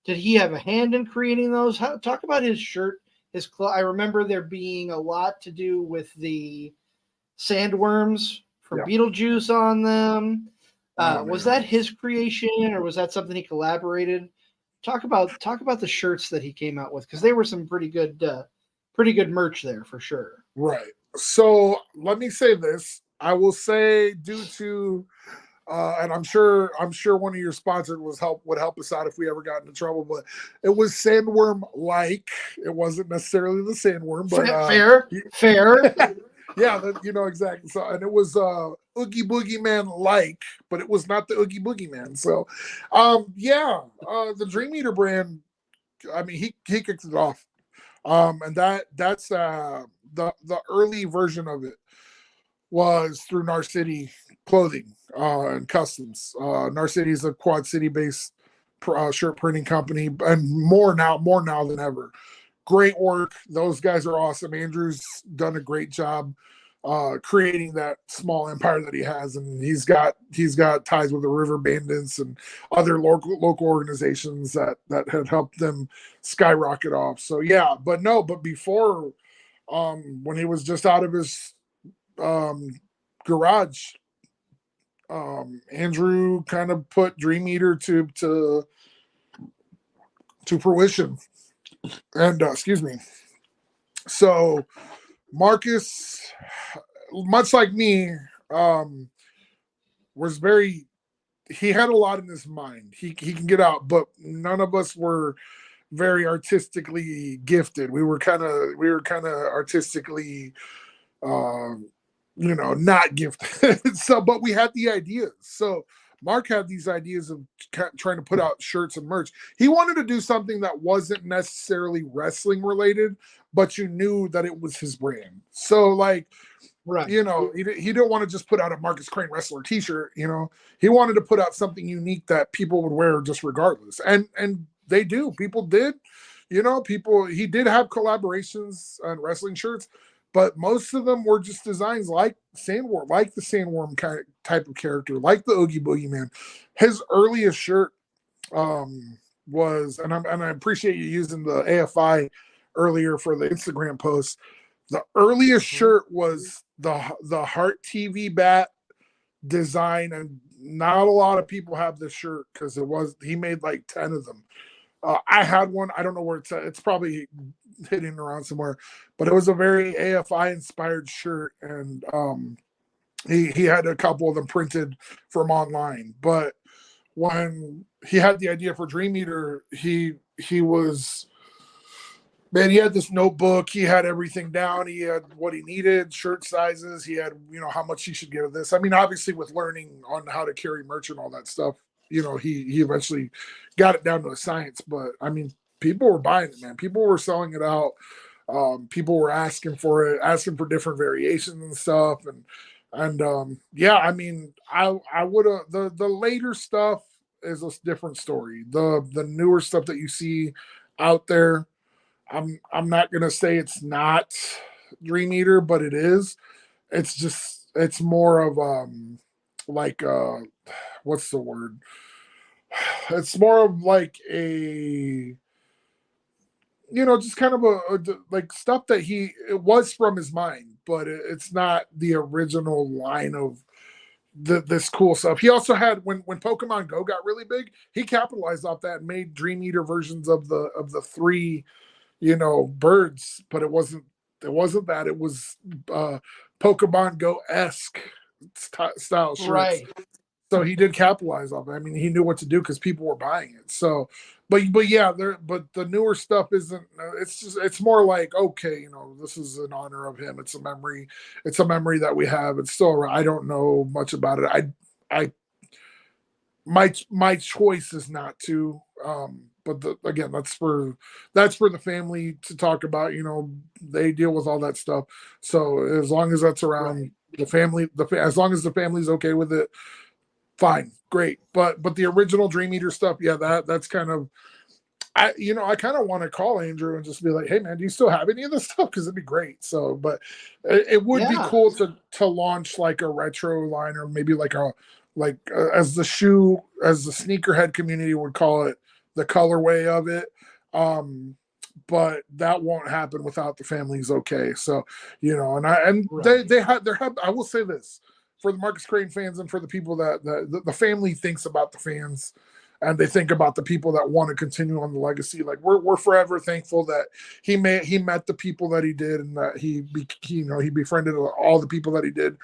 Speaker 1: did he have a hand in creating those? Talk about his shirt, his I remember there being a lot to do with the sandworms from Beetlejuice on them. Was that his creation, or was that something he collaborated? Talk about the shirts that he came out with, because they were some pretty good merch there for sure.
Speaker 5: Right. So let me say this. I will say, due to and I'm sure one of your sponsors would help us out if we ever got into trouble, but it was sandworm like. It wasn't necessarily the sandworm, but
Speaker 1: fair.
Speaker 5: Yeah, exactly. So, and it was Oogie Boogie Man like, but it was not the Oogie Boogie Man. So the Dream Eater brand, I mean, he kicked it off. And that's the early version of it was through Narcity Clothing and Customs. Narcity is a Quad City based shirt printing company, and more now than ever. Great work. Those guys are awesome. Andrew's done a great job creating that small empire that he has, and he's got ties with the River Bandits and other local organizations that had helped them skyrocket off. So but before, when he was just out of his garage, Andrew kind of put Dream Eater to fruition. And excuse me. So Marcus, much like me, was very. He had a lot in his mind. He can get out, but none of us were very artistically gifted. We were kind of artistically, not gifted. So, but we had the ideas. So Mark had these ideas of trying to put out shirts and merch. He wanted to do something that wasn't necessarily wrestling related, but you knew that it was his brand. So like,
Speaker 1: right.
Speaker 5: He didn't want to just put out a Markus Crane wrestler t-shirt. He wanted to put out something unique that people would wear just regardless. And they do. People did. He did have collaborations on wrestling shirts, but most of them were just designs like Sandworm, like the Sandworm type of character, like the Oogie Boogie Man. His earliest shirt was, and I appreciate you using the AFI earlier for the Instagram post. The earliest shirt was the Heart TV bat design, and not a lot of people have this shirt because he made like 10 of them. I had one. I don't know where it's at. It's probably hidden around somewhere, but it was a very AFI inspired shirt, and he had a couple of them printed from online. But when he had the idea for Dream Eater, he was. Man, he had this notebook. He had everything down. He had what he needed, shirt sizes. He had, how much he should get of this. I mean, obviously, with learning on how to carry merch and all that stuff, he eventually got it down to a science. But I mean, people were buying it, man. People were selling it out. People were asking for it, asking for different variations and stuff. I mean, I would have the later stuff is a different story. The newer stuff that you see out there. I'm not gonna say it's not Dream Eater, but it is. It's more of what's the word? It's more of like a just kind of like stuff that it was from his mind, but it's not the original line of this cool stuff. He also had when Pokemon Go got really big, he capitalized off that and made Dream Eater versions of the three birds, but it wasn't that. It was Pokemon Go-esque style shirts.
Speaker 1: Right.
Speaker 5: So he did capitalize off it. I mean, he knew what to do because people were buying it. So, but the newer stuff isn't. It's more like, okay, this is in honor of him. It's a memory. It's a memory that we have. It's still. I don't know much about it. My choice is not to. But again, that's for the family to talk about. They deal with all that stuff. So as long as that's around, as long as the family's okay with it, fine, great. But the original Dream Eater stuff, yeah, that's kind of, I kind of want to call Andrew and just be like, hey man, do you still have any of this stuff? Because it'd be great. So, but it would be cool to launch like a retro line, or maybe like as the sneakerhead community would call it, the colorway of it. But that won't happen without the family's okay. So, I will say this for the Markus Crane fans and for the people that the family thinks about the fans, and they think about the people that want to continue on the legacy. Like we're forever thankful that he met the people that he did, and that he befriended all the people that he did.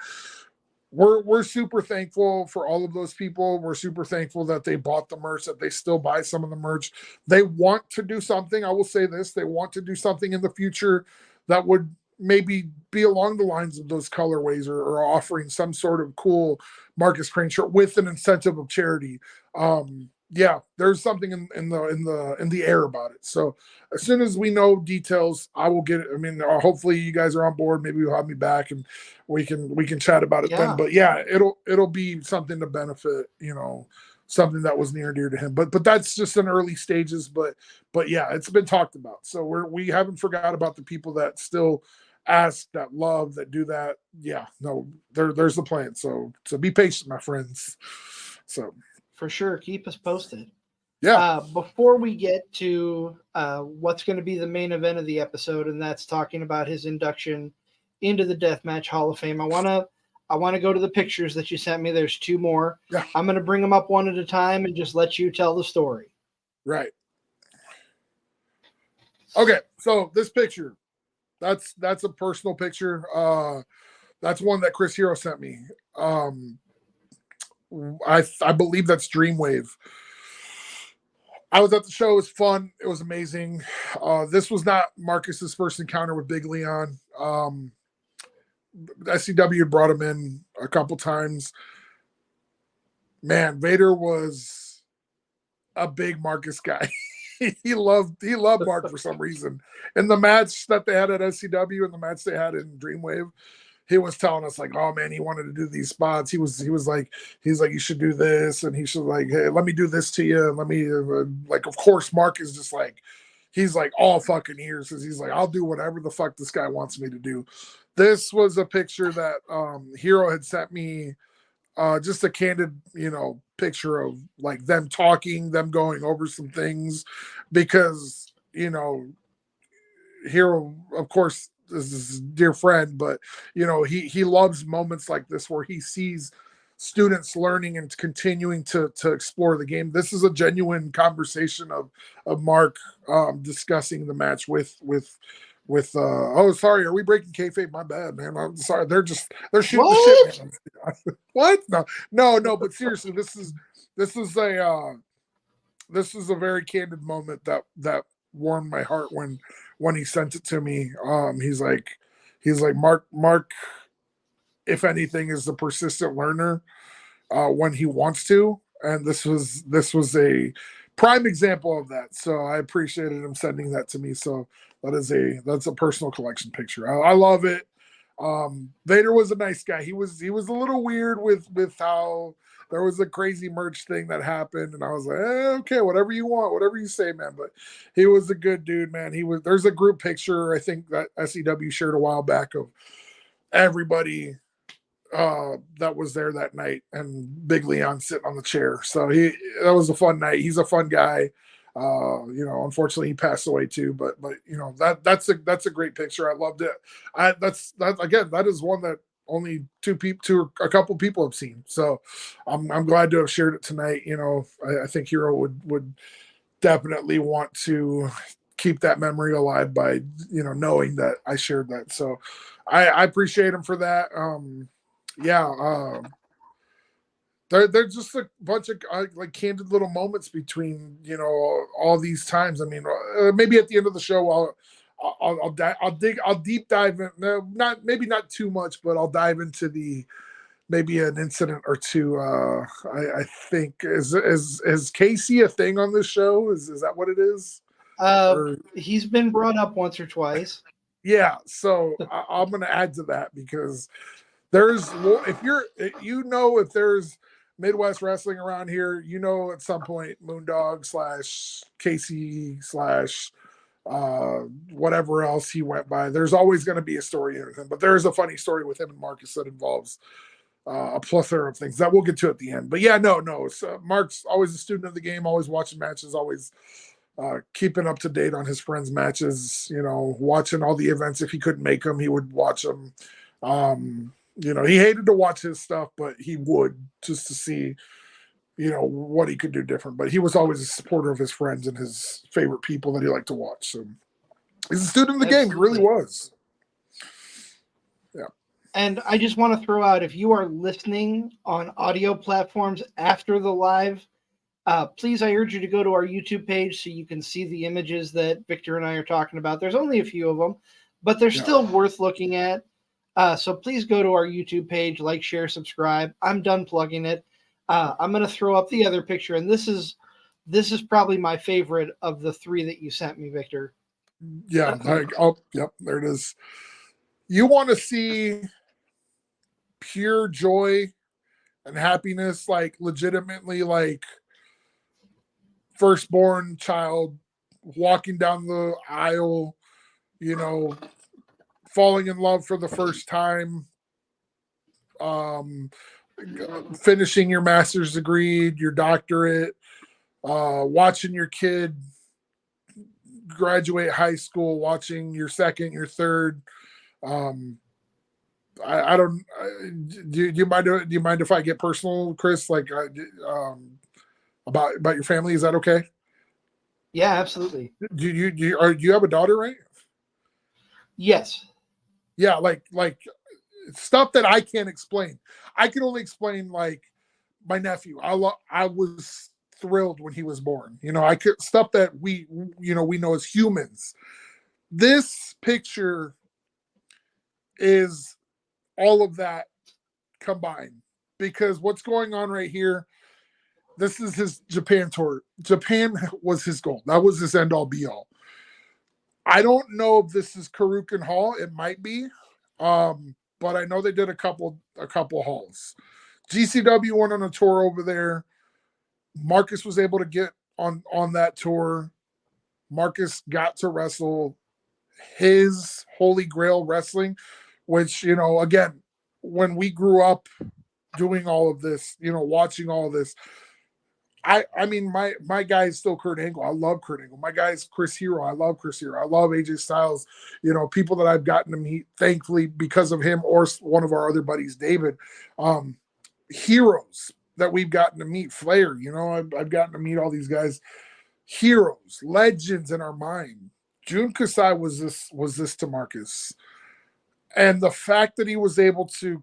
Speaker 5: We're super thankful for all of those people. We're super thankful that they bought the merch, that they still buy some of the merch. They want to do something. I will say this: they want to do something in the future that would maybe be along the lines of those colorways, or offering some sort of cool Markus Crane shirt with an incentive of charity. There's something in the air about it. So as soon as we know details, I will get it. I mean, hopefully you guys are on board. Maybe you'll have me back and we can chat about it then. But yeah, it'll be something to benefit, something that was near and dear to him. But that's just in early stages. But yeah, it's been talked about. So we haven't forgot about the people that still ask, that love, that do that. Yeah, no, there's the plan. So be patient, my friends. So
Speaker 1: for sure, keep us posted.
Speaker 5: Yeah.
Speaker 1: Before we get to what's going to be the main event of the episode, and that's talking about his induction into the Deathmatch Hall of Fame, I want to go to the pictures that you sent me. There's two more.
Speaker 5: Yeah.
Speaker 1: I'm going to bring them up one at a time and just let you tell the story.
Speaker 5: Right. Okay. So this picture, that's a personal picture. That's one that Chris Hero sent me. I believe that's Dreamwave. I was at the show. It was fun. It was amazing. This was not Marcus's first encounter with Big Leon. SCW had brought him in a couple times. Man, Vader was a big Markus guy. he loved Mark for some reason. In the match that they had at SCW and the match they had in Dreamwave, he was telling us like, oh man, he wanted to do these spots. He was like, you should do this, and he should like, hey, let me do this to you, and let me like, of course, Mark is just like, he's like all fucking ears, because he's like, I'll do whatever the fuck this guy wants me to do. This was a picture that Hero had sent me, just a candid, picture of like them talking, them going over some things, because Hero, of course, this is a dear friend, but he loves moments like this where he sees students learning and continuing to explore the game. This is a genuine conversation of Mark discussing the match with oh, sorry, are we breaking kayfabe? My bad, man. I'm sorry. They're shooting the shit, man. What? No, but seriously, this is a very candid moment that warmed my heart when he sent it to me. He's like Mark, if anything, is a persistent learner when he wants to, and this was a prime example of that. So I appreciated him sending that to me. So that's a personal collection picture. I love it. Vader was a nice guy. He was a little weird with how there was a crazy merch thing that happened, and I was like, okay, whatever you want, whatever you say, man. But he was a good dude, man. There's a group picture I think that SEW shared a while back of everybody that was there that night, and Big Leon sitting on the chair. So that was a fun night. He's a fun guy. Unfortunately he passed away too, but that's a great picture. I loved it. That is one that only a couple people have seen. So I'm glad to have shared it tonight. I think Hero would definitely want to keep that memory alive by knowing that I shared that. So I appreciate him for that. They're just a bunch of like candid little moments between all these times. I mean, maybe at the end of the show I'll deep dive in. No, not too much, but I'll dive into maybe an incident or two. I think is Casey a thing on this show? Is that what it is?
Speaker 1: He's been brought up once or twice.
Speaker 5: Yeah, so I'm going to add to that because if there's Midwest wrestling around here, at some point Moondog / Casey / whatever else he went by, there's always going to be a story with him. But there is a funny story with him and Marcus that involves a plethora of things that we'll get to at the end. But yeah, no. Mark's always a student of the game, always watching matches, always keeping up to date on his friends' matches, watching all the events. If he couldn't make them, he would watch them. He hated to watch his stuff, but he would just to see, what he could do different. But he was always a supporter of his friends and his favorite people that he liked to watch. So he's a student of the game. He really was. Yeah.
Speaker 1: And I just want to throw out, if you are listening on audio platforms after the live, please, I urge you to go to our YouTube page so you can see the images that Victor and I are talking about. There's only a few of them, but they're still worth looking at. So please go to our YouTube page, like, share, subscribe. I'm done plugging it. I'm going to throw up the other picture, and this is probably my favorite of the three that you sent me, Victor.
Speaker 5: Yeah. Yep. There it is. You want to see pure joy and happiness, like legitimately, like firstborn child walking down the aisle, falling in love for the first time, finishing your master's degree, your doctorate, watching your kid graduate high school, watching your second, your third. I don't. Do you mind if I get personal, Chris? Like, about your family? Is that okay?
Speaker 1: Yeah, absolutely.
Speaker 5: Do you have a daughter, right?
Speaker 1: Yes.
Speaker 5: Yeah, like stuff that I can't explain. I can only explain like my nephew. I was thrilled when he was born. I could stuff that we know as humans. This picture is all of that combined, because what's going on right here, this is his Japan tour. Japan was his goal. That was his end all be all. I don't know if this is Karuken Hall. It might be. But I know they did a couple halls. GCW went on a tour over there. Marcus was able to get on that tour. Marcus got to wrestle his Holy Grail wrestling, which, again, when we grew up doing all of this, watching all of this, I mean, my guy is still Kurt Angle. I love Kurt Angle. My guy is Chris Hero. I love Chris Hero. I love AJ Styles. People that I've gotten to meet, thankfully, because of him or one of our other buddies, David. Heroes that we've gotten to meet. Flair. I've gotten to meet all these guys. Heroes, legends in our mind. Jun Kasai was this to Marcus, and the fact that he was able to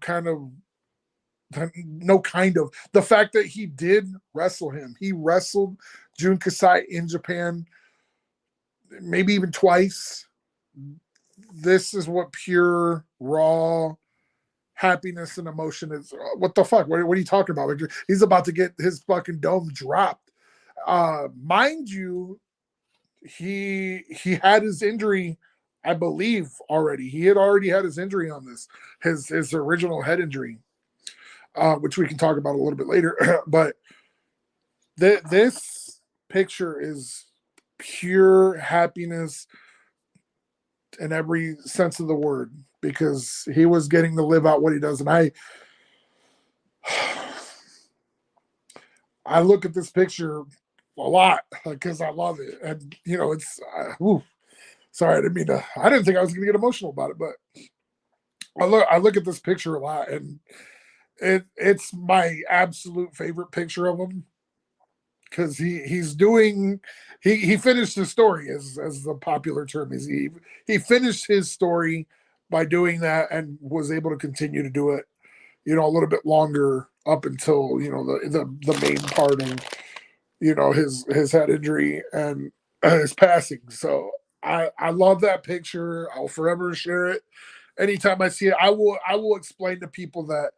Speaker 5: the fact that he did wrestle him. He wrestled Jun Kasai in Japan, maybe even twice. This is what pure, raw happiness and emotion is. What the fuck? What are you talking about? Like, he's about to get his fucking dome dropped. Mind you, he had his injury, I believe, already. He had already had his injury on this, his original head injury. Which we can talk about a little bit later. But this picture is pure happiness in every sense of the word, because he was getting to live out what he does. And I look at this picture a lot because I love it. And, it's, sorry, I didn't think I was going to get emotional about it, but I look at this picture a lot, and it's my absolute favorite picture of him, because he finished his story, as the popular term is. He finished his story by doing that, and was able to continue to do it, a little bit longer, up until the main part of his head injury and his passing. So I love that picture. I'll forever share it. Anytime I see it, I will explain to people that,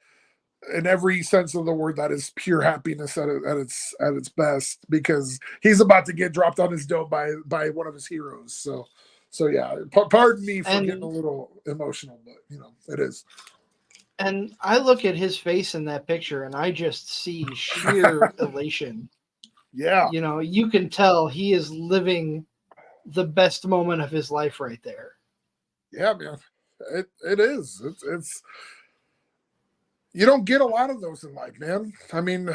Speaker 5: in every sense of the word, that is pure happiness at its best, because he's about to get dropped on his dome by one of his heroes. So yeah, pardon me for getting a little emotional, but it is.
Speaker 1: And I look at his face in that picture and I just see sheer elation.
Speaker 5: Yeah.
Speaker 1: You know, you can tell he is living the best moment of his life right there.
Speaker 5: Yeah, man. It is. It's you don't get a lot of those in life, man. I mean,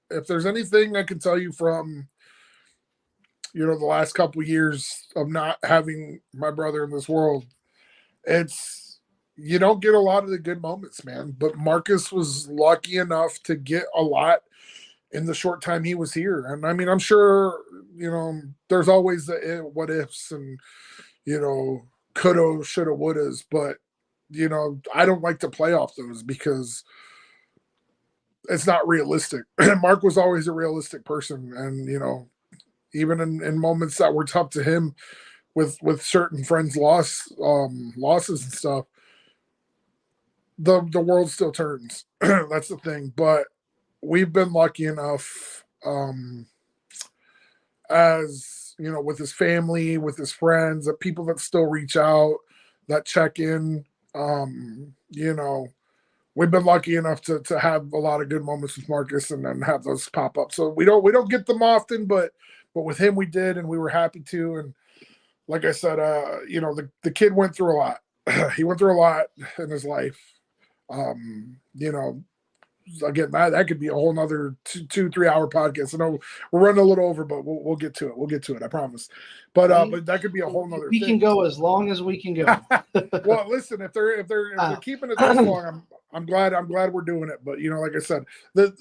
Speaker 5: if there's anything I can tell you from the last couple of years of not having my brother in this world, it's you don't get a lot of the good moments, man. But Marcus was lucky enough to get a lot in the short time he was here. And I mean, I'm sure, there's always the what ifs and, coulda, shoulda, wouldas, but I don't like to play off those because it's not realistic. Mark was always a realistic person. And, even in moments that were tough to him with certain friends losses and stuff, the world still turns. That's the thing. But we've been lucky enough, as with his family, with his friends, the people that still reach out, that check in. We've been lucky enough to have a lot of good moments with Marcus and then have those pop up. So we don't get them often, but with him we did, and we were happy to. And like I said, the kid went through a lot. He went through a lot in his life. Again, that could be a whole nother 2-3 hour podcast. I know we're running a little over, but we'll get to it. We'll get to it. I promise. But that could be a whole nother.
Speaker 1: We can go as long as we can go.
Speaker 5: Well, listen, if they're keeping it this long, I'm glad we're doing it. But like I said, plug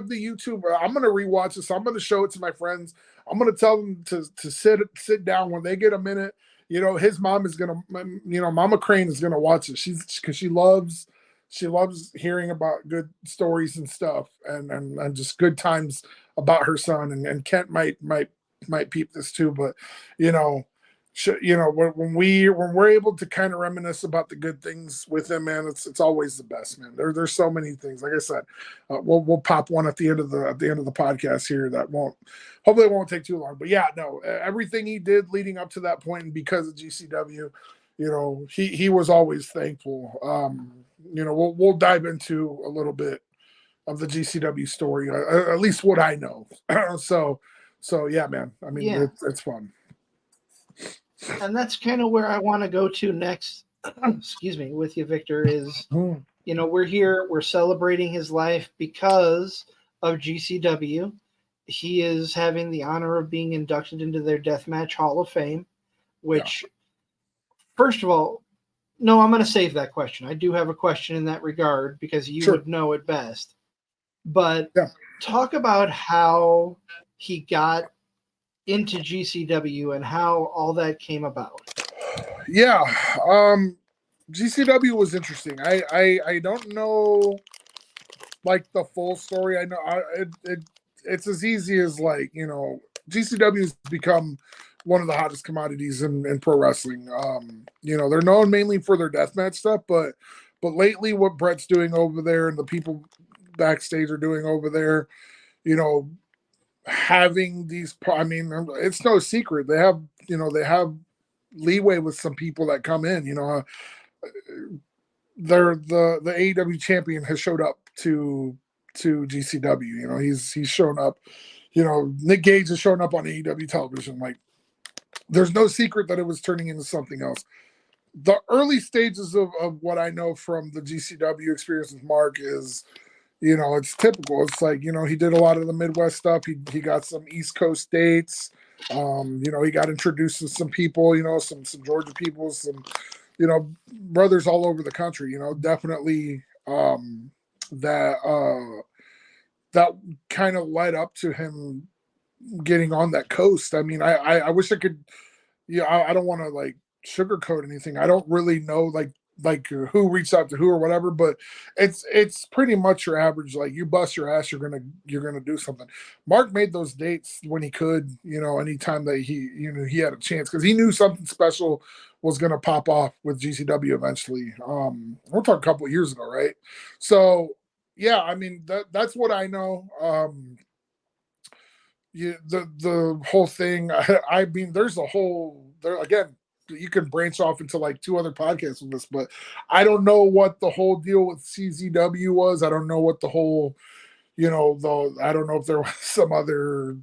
Speaker 5: the YouTube. I'm gonna rewatch this. I'm gonna show it to my friends. I'm gonna tell them to sit down when they get a minute. His mom is gonna, Mama Crane is gonna watch it. Because she loves hearing about good stories and stuff, and just good times about her son. And Kent might peep this too, but when we're able to kind of reminisce about the good things with him, man, it's always the best, man. There's so many things. Like I said, we'll pop one at the end of the podcast here that hopefully it won't take too long. But yeah, no, everything he did leading up to that point, and because of GCW, he was always thankful. We'll dive into a little bit of the GCW story, at least what I know. So yeah, man. I mean, yeah. It's fun.
Speaker 1: And that's kind of where I want to go to next. Excuse me, with you, Victor, is, we're here, we're celebrating his life because of GCW. He is having the honor of being inducted into their Deathmatch Hall of Fame, which, first of all, no, I'm going to save that question. I do have a question in that regard because you would know it best. But talk about how he got into GCW and how all that came about.
Speaker 5: Yeah. GCW was interesting. I don't know like the full story. I know it's as easy as GCW has become one of the hottest commodities in pro wrestling. They're known mainly for their deathmatch stuff, but lately what Brett's doing over there and the people backstage are doing over there, having these, I mean, it's no secret. They have leeway with some people that come in, they're the AEW champion has showed up to GCW. He's shown up, Nick Gage has shown up on AEW television. Like, there's no secret that it was turning into something else. The early stages of what I know from the GCW experience with Mark is, it's typical. It's like, he did a lot of the Midwest stuff. He got some East Coast dates. He got introduced to some people, some Georgia people, some, brothers all over the country, definitely that kind of led up to him getting on that coast. I mean, I wish I could, I don't want to like sugarcoat anything. I don't really know like who reached out to who or whatever, but it's pretty much your average, like, you bust your ass, you're gonna do something. Mark made those dates when he could, anytime that he had a chance, because he knew something special was gonna pop off with GCW eventually. We're talking a couple of years ago, right? So yeah, I mean, that's what I know. The whole thing, I mean, there again, you can branch off into like 2 other podcasts with this, but I don't know what the whole deal with CZW was. I don't know what the whole, I don't know if there was some other,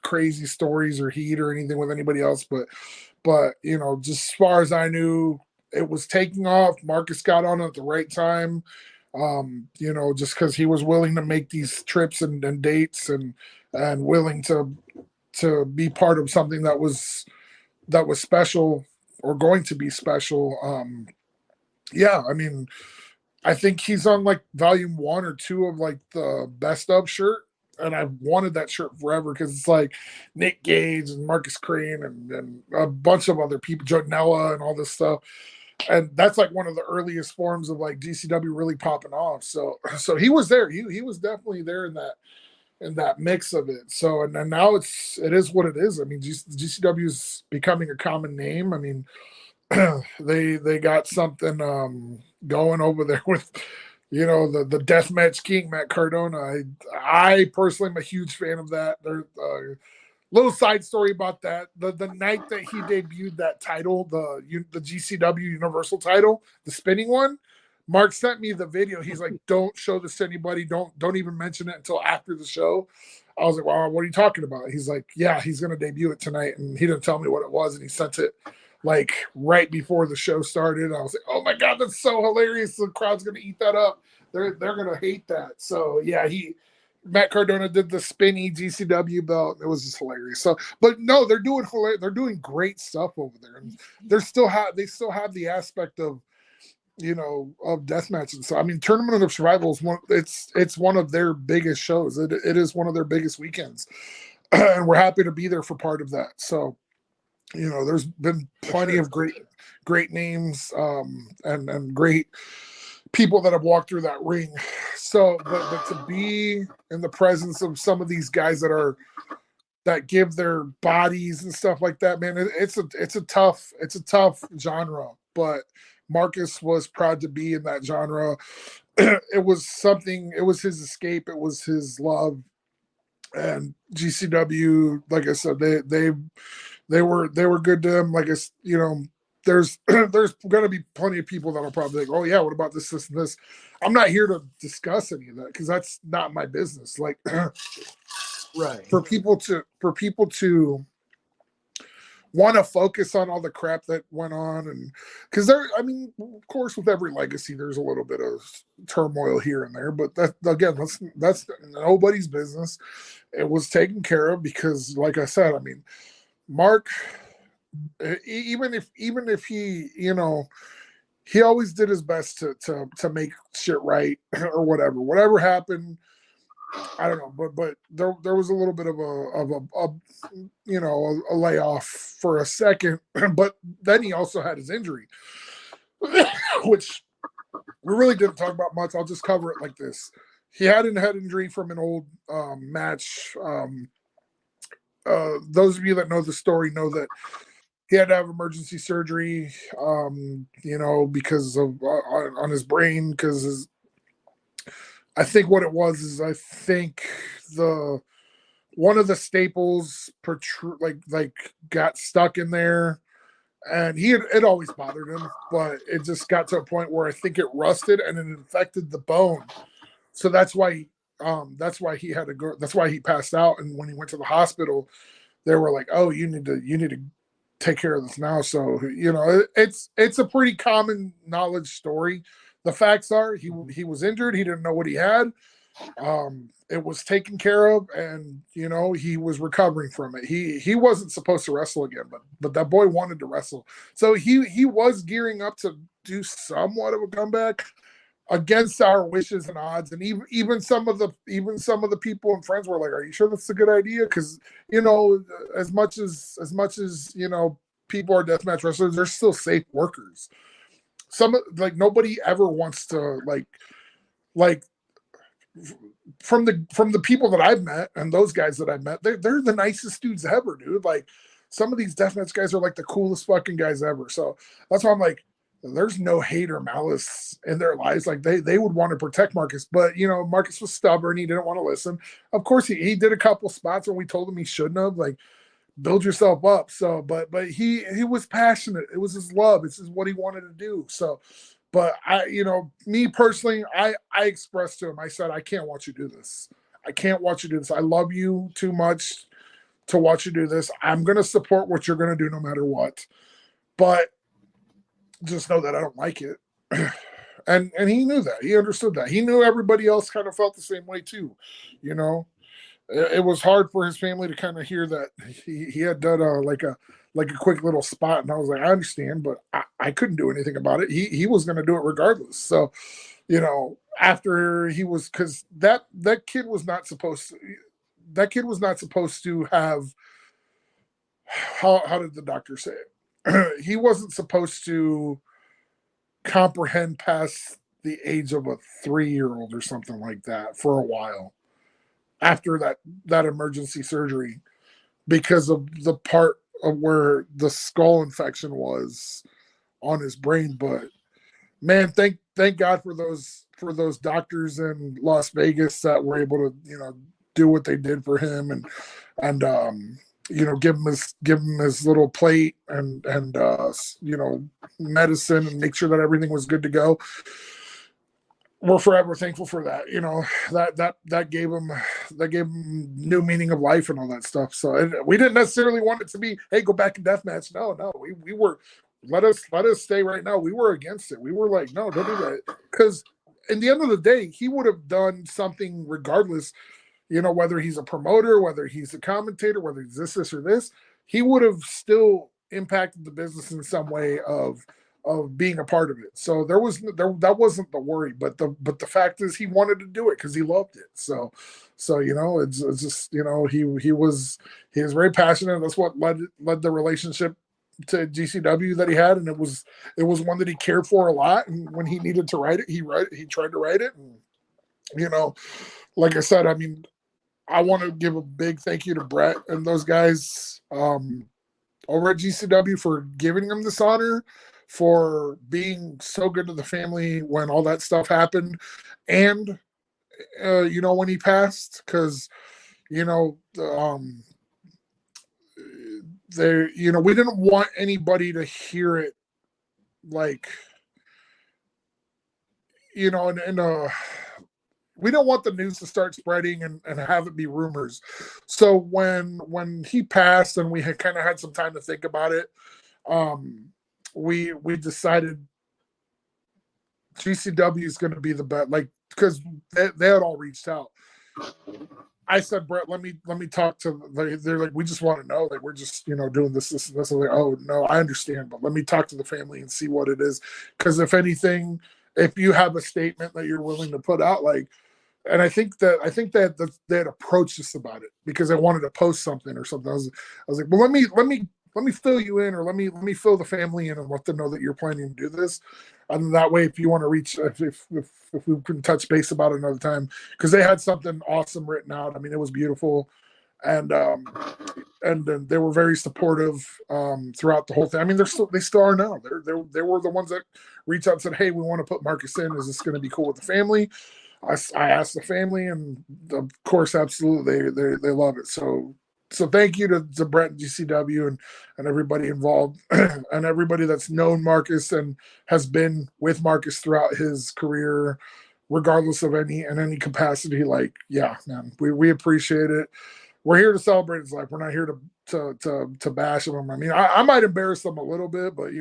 Speaker 5: crazy stories or heat or anything with anybody else, but just as far as I knew, it was taking off. Marcus got on at the right time, just because he was willing to make these trips and dates and willing to be part of something that was special or going to be special. I mean, I think he's on like volume 1 or 2 of like the best of shirt. And I've wanted that shirt forever because it's like Nick Gage and Markus Crane and a bunch of other people, Jonella and all this stuff. And that's like one of the earliest forms of like GCW really popping off. So he was there. He was definitely there in that mix of it. So and now it is what it is. I mean, GCW is becoming a common name. I mean, they got something going over there with the Deathmatch King, Matt Cardona. I personally am a huge fan of that. There's a little side story about that. The night that he debuted that title, the GCW Universal title, the spinning one, Mark sent me the video. He's like, "Don't show this to anybody. Don't even mention it until after the show." I was like, "Wow, what are you talking about?" He's like, "Yeah, he's going to debut it tonight." And he didn't tell me what it was, and he sent it like right before the show started. I was like, "Oh my God, that's so hilarious. The crowd's going to eat that up. They're going to hate that." So yeah, Matt Cardona did the spinny GCW belt. It was just hilarious. So, but no, they're doing great stuff over there. And they still have the aspect of, of deathmatch. And so, I mean, Tournament of Survival is it's one of their biggest shows. It is one of their biggest weekends. And we're happy to be there for part of that. So, there's been plenty of great names and great people that have walked through that ring. So, but to be in the presence of some of these guys that give their bodies and stuff like that, man, it's a tough genre. But Marcus was proud to be in that genre. It was his escape. It was his love. And GCW, like I said, they were good to him. Like there's going to be plenty of people that'll probably think, "Oh yeah, what about this, and this?" I'm not here to discuss any of that because that's not my business. Like,
Speaker 1: right.
Speaker 5: For people to want to focus on all the crap that went on, and because of course, with every legacy, there's a little bit of turmoil here and there, but that's nobody's business. It was taken care of because, like I said, I mean, Mark, even if he, he always did his best to make shit right or whatever happened. I don't know, but there was a little bit of a layoff for a second, but then he also had his injury, which we really didn't talk about much. I'll just cover it like this. He had a head injury from an old match. Those of you that know the story know that he had to have emergency surgery, because of on his brain, because I think what it was is I think one of the staples got stuck in there, and it always bothered him, but it just got to a point where I think it rusted and it infected the bone. So that's why he had to go. That's why he passed out. And when he went to the hospital, they were like, "Oh, you need to take care of this now." So it's a pretty common knowledge story. The facts are he was injured. He didn't know what he had. It was taken care of, and he was recovering from it. He wasn't supposed to wrestle again, but that boy wanted to wrestle. So he was gearing up to do somewhat of a comeback against our wishes and odds. And even some of the people and friends were like, "Are you sure that's a good idea?" Because as much as people are deathmatch wrestlers, they're still safe workers. Nobody ever wants to like from the people that I've met and those guys that I've met, they're the nicest dudes ever, dude. Like, some of these deathmatch guys are like the coolest fucking guys ever. So that's why I'm like, there's no hate or malice in their lives. Like, they would want to protect Marcus, but Marcus was stubborn. He didn't want to listen. Of course, he did a couple spots when we told him he shouldn't have. Like, build yourself up. So, but he was passionate. It was his love. This is what he wanted to do. So, but me personally, I expressed to him, I said, I can't watch you do this. I can't watch you do this. I love you too much to watch you do this. I'm going to support what you're going to do no matter what. But just know that I don't like it. And he knew that. He understood that. He knew everybody else kind of felt the same way too. It was hard for his family to kind of hear that he had done like a quick little spot, and I was like, I understand, but I couldn't do anything about it. He was going to do it regardless. So, after he was, because that kid was not supposed to have, how did the doctor say it? He wasn't supposed to comprehend past the age of a 3-year-old or something like that for a while after that emergency surgery, because of the part of where the skull infection was on his brain. But man, thank God for those doctors in Las Vegas that were able to do what they did for him, and give him his little plate and medicine, and make sure that everything was good to go. We're forever thankful for that. That gave him new meaning of life and all that stuff. So we didn't necessarily want it to be, hey, go back in deathmatch. No, we were, let us stay right now. We were against it. We were like, no, don't do that, because in the end of the day, he would have done something regardless. Whether he's a promoter, whether he's a commentator, whether he's this or this, he would have still impacted the business in some way of being a part of it. So that wasn't the worry, but the fact is he wanted to do it because he loved it. So it's just he was very passionate. That's what led the relationship to GCW that he had, and it was one that he cared for a lot. And when he needed to write it, he tried to write it. And like I said, I mean, I want to give a big thank you to Brett and those guys over at GCW for giving him this honor, for being so good to the family when all that stuff happened, and when he passed, because we didn't want anybody to hear it like we don't want the news to start spreading and have it be rumors. So when he passed and we had kind of had some time to think about it, we decided GCW is going to be the best, because they had all reached out. I said, Brett, let me talk to. They're like, we just want to know. We're just doing this and this. I'm like, oh no, I understand, but let me talk to the family and see what it is. Because if anything, if you have a statement that you're willing to put out, and I think that they had approached us about it because they wanted to post something or something. I was like, well, let me fill you in, or let me fill the family in and let them know that you're planning to do this. And that way, if you want to reach, if we can touch base about it another time, because they had something awesome written out. I mean, it was beautiful, and then they were very supportive throughout the whole thing. I mean, they still are now. They were the ones that reached out and said, hey, we want to put Marcus in. Is this going to be cool with the family? I asked the family, and of course, absolutely, they love it. So thank you to Brett and GCW and everybody involved and everybody that's known Marcus and has been with Marcus throughout his career, regardless of any capacity. Yeah, man, we appreciate it. We're here to celebrate his life. We're not here to bash him. I mean, I might embarrass him a little bit, but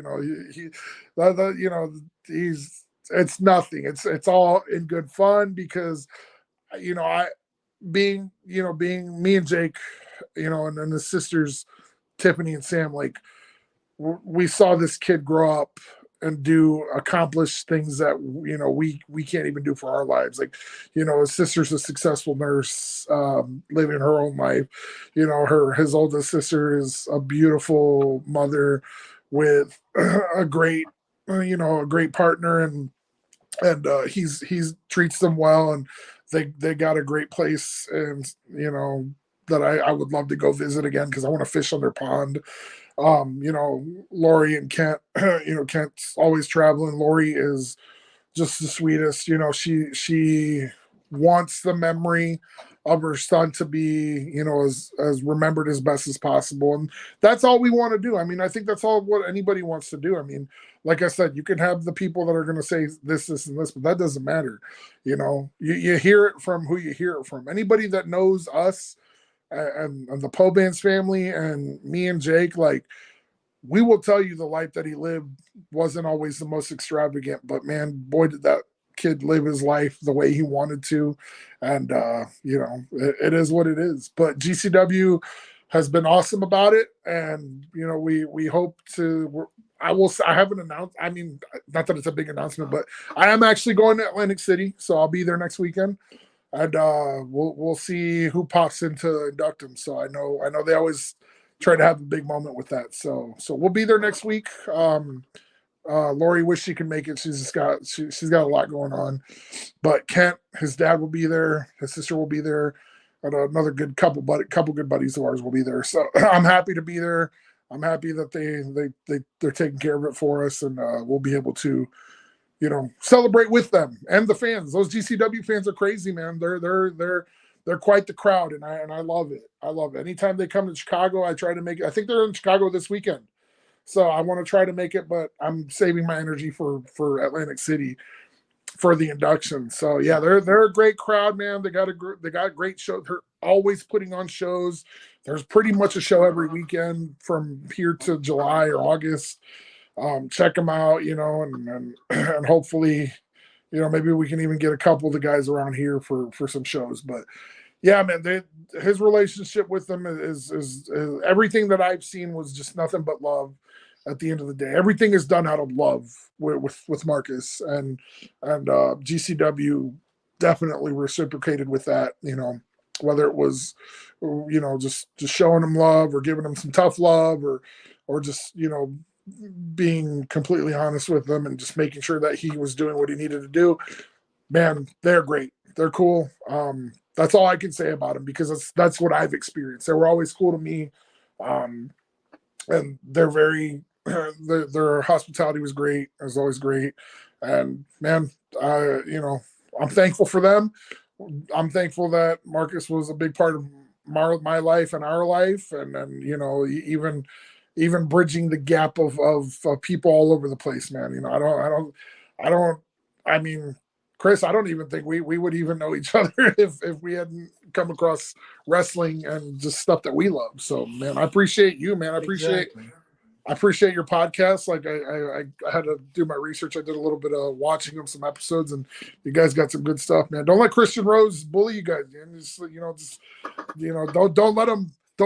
Speaker 5: he's. It's nothing. It's all in good fun, because being me and Jake, and his sisters Tiffany and Sam, we saw this kid grow up and accomplish things that we can't even do for our lives. His sister's a successful nurse, living her own life. His oldest sister is a beautiful mother with a great partner, and he's treats them well, and they got a great place, and that I would love to go visit again, because I want to fish on their pond. Lori and Kent, Kent's always traveling. Lori is just the sweetest. She wants the memory her son to be, as remembered as best as possible. And that's all we want to do. I mean, I think that's all what anybody wants to do. I mean, like I said, you can have the people that are going to say this, and this, but that doesn't matter. You hear it from who you hear it from. Anybody that knows us and the Pobans family and me and Jake, like, we will tell you the life that he lived wasn't always the most extravagant, but man, boy, did that kid live his life the way he wanted to. And, it is what it is. But GCW has been awesome about it. And, we hope to, I haven't announced, I mean, not that it's a big announcement, but I am actually going to Atlantic City. So I'll be there next weekend. And we'll see who pops in to induct him. So I know they always try to have a big moment with that. So we'll be there next week. Lori wish she could make it. She's got a lot going on. But Kent, his dad will be there. His sister will be there. And another good couple good buddies of ours will be there. So I'm happy to be there. I'm happy that they're taking care of it for us, and we'll be able to, celebrate with them and the fans. Those GCW fans are crazy, man. They're quite the crowd, and I love it. I love it. Anytime they come to Chicago, I try to make it. I think they're in Chicago this weekend, so I want to try to make it, but I'm saving my energy for Atlantic City for the induction. So yeah, they're a great crowd, man. They got a great show. They're always putting on shows. There's pretty much a show every weekend from here to July or August. Check them out, and hopefully, maybe we can even get a couple of the guys around here for some shows. But yeah, man, his relationship with them is everything that I've seen was just nothing but love. At the end of the day, everything is done out of love with Marcus, and GCW definitely reciprocated with that. Whether it was, just showing him love or giving him some tough love, or just being completely honest with them and just making sure that he was doing what he needed to do. Man, they're great. They're cool. That's all I can say about them, because that's what I've experienced. They were always cool to me. And they're very, their hospitality was great. It was always great. And man, I'm thankful for them. I'm thankful that Marcus was a big part of my life and our life. And even bridging the gap of people all over the place, man. I mean, Chris, I don't even think we would even know each other if we hadn't come across wrestling and just stuff that we love. So man, I appreciate you, man. I appreciate your podcast. Like I had to do my research. I did a little bit of watching of some episodes, and you guys got some good stuff, man. Don't let Christian Rose bully you guys, man. Don't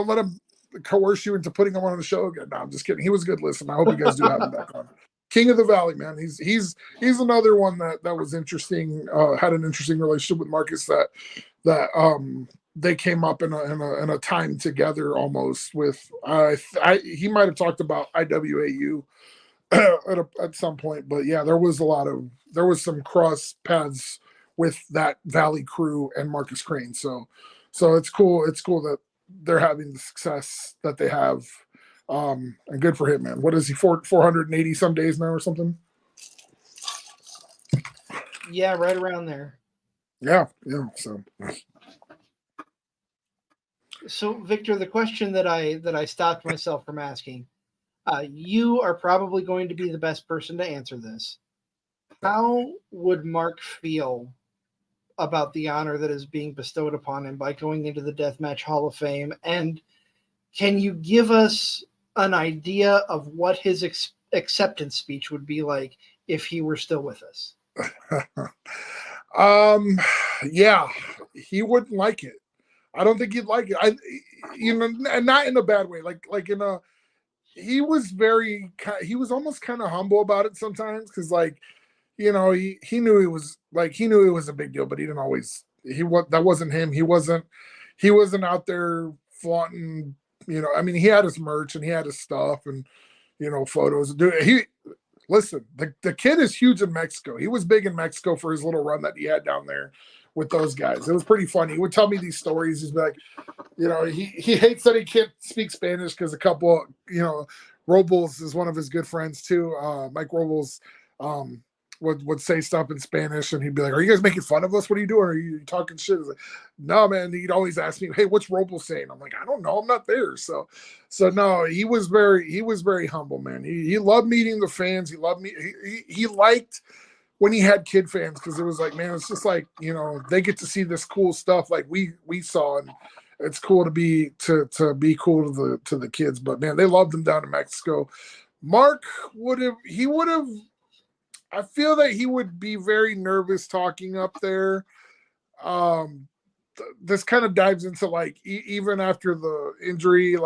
Speaker 5: let him coerce you into putting him on the show again. No, I'm just kidding. He was a good listen. I hope you guys do have him back on. King of the Valley, man. He's another one that was interesting. Had an interesting relationship with Marcus that they came up in a time together almost with. He might have talked about IWAU at some point, but yeah, there was some cross paths with that Valley crew and Markus Crane. So it's cool. It's cool that they're having the success that they have. And good for him, man. What is he, 480 some days now or something?
Speaker 1: Yeah, right around there.
Speaker 5: Yeah.
Speaker 1: So Victor, the question that I stopped myself from asking, you are probably going to be the best person to answer this. How would Mark feel about the honor that is being bestowed upon him by going into the Deathmatch Hall of Fame? And can you give us an idea of what his acceptance speech would be like if he were still with us?
Speaker 5: Yeah, he wouldn't like it. I don't think he'd like it. And not in a bad way. He was almost kind of humble about it sometimes, because he knew he was a big deal, but he didn't always. That wasn't him. He wasn't out there flaunting. He had his merch and he had his stuff and photos. Listen, the kid is huge in Mexico. He was big in Mexico for his little run that he had down there with those guys. It was pretty funny. He would tell me these stories. He's like, he hates that he can't speak Spanish because a couple, Robles is one of his good friends too. Mike Robles would say stuff in Spanish, and he'd be like, "Are you guys making fun of us? What are you doing? Are you talking shit?" Like, no, man. He'd always ask me, "Hey, what's Robles saying?" I'm like, "I don't know. I'm not there." So no, he was very humble, man. He loved meeting the fans. He loved me. He liked when he had kid fans, because it was like, man, it's just like, they get to see this cool stuff like we saw, and it's cool to be cool to the kids. But man, they loved him down in Mexico. Mark would have I feel that he would be very nervous talking up there. This kind of dives into like even after the injury,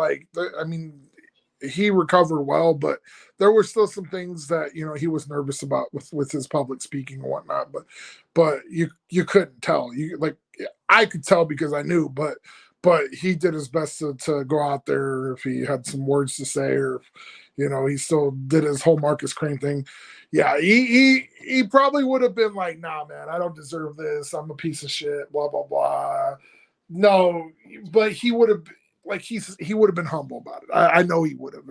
Speaker 5: he recovered well, but there were still some things that he was nervous about with his public speaking and whatnot. But you couldn't tell. I could tell because I knew, but he did his best to go out there if he had some words to say, or he still did his whole Markus Crane thing. Yeah, he probably would have been like, "Nah, man, I don't deserve this. I'm a piece of shit, blah blah blah." No, but he would have he would have been humble about it. I know he would have.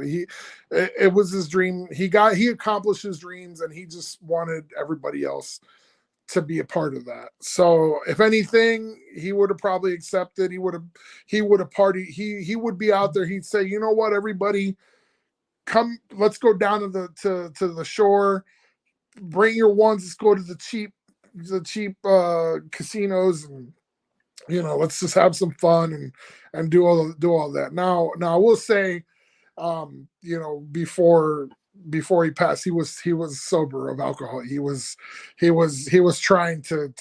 Speaker 5: It was his dream. He accomplished his dreams, and he just wanted everybody else to be a part of that. So if anything, he would have probably accepted. He would have partied. He would be out there. He'd say, "You know what, everybody, come, let's go down to the shore. Bring your ones. Let's go to the cheap casinos, and let's just have some fun and do all that." Now I will say, before he passed, he was sober of alcohol. He was trying to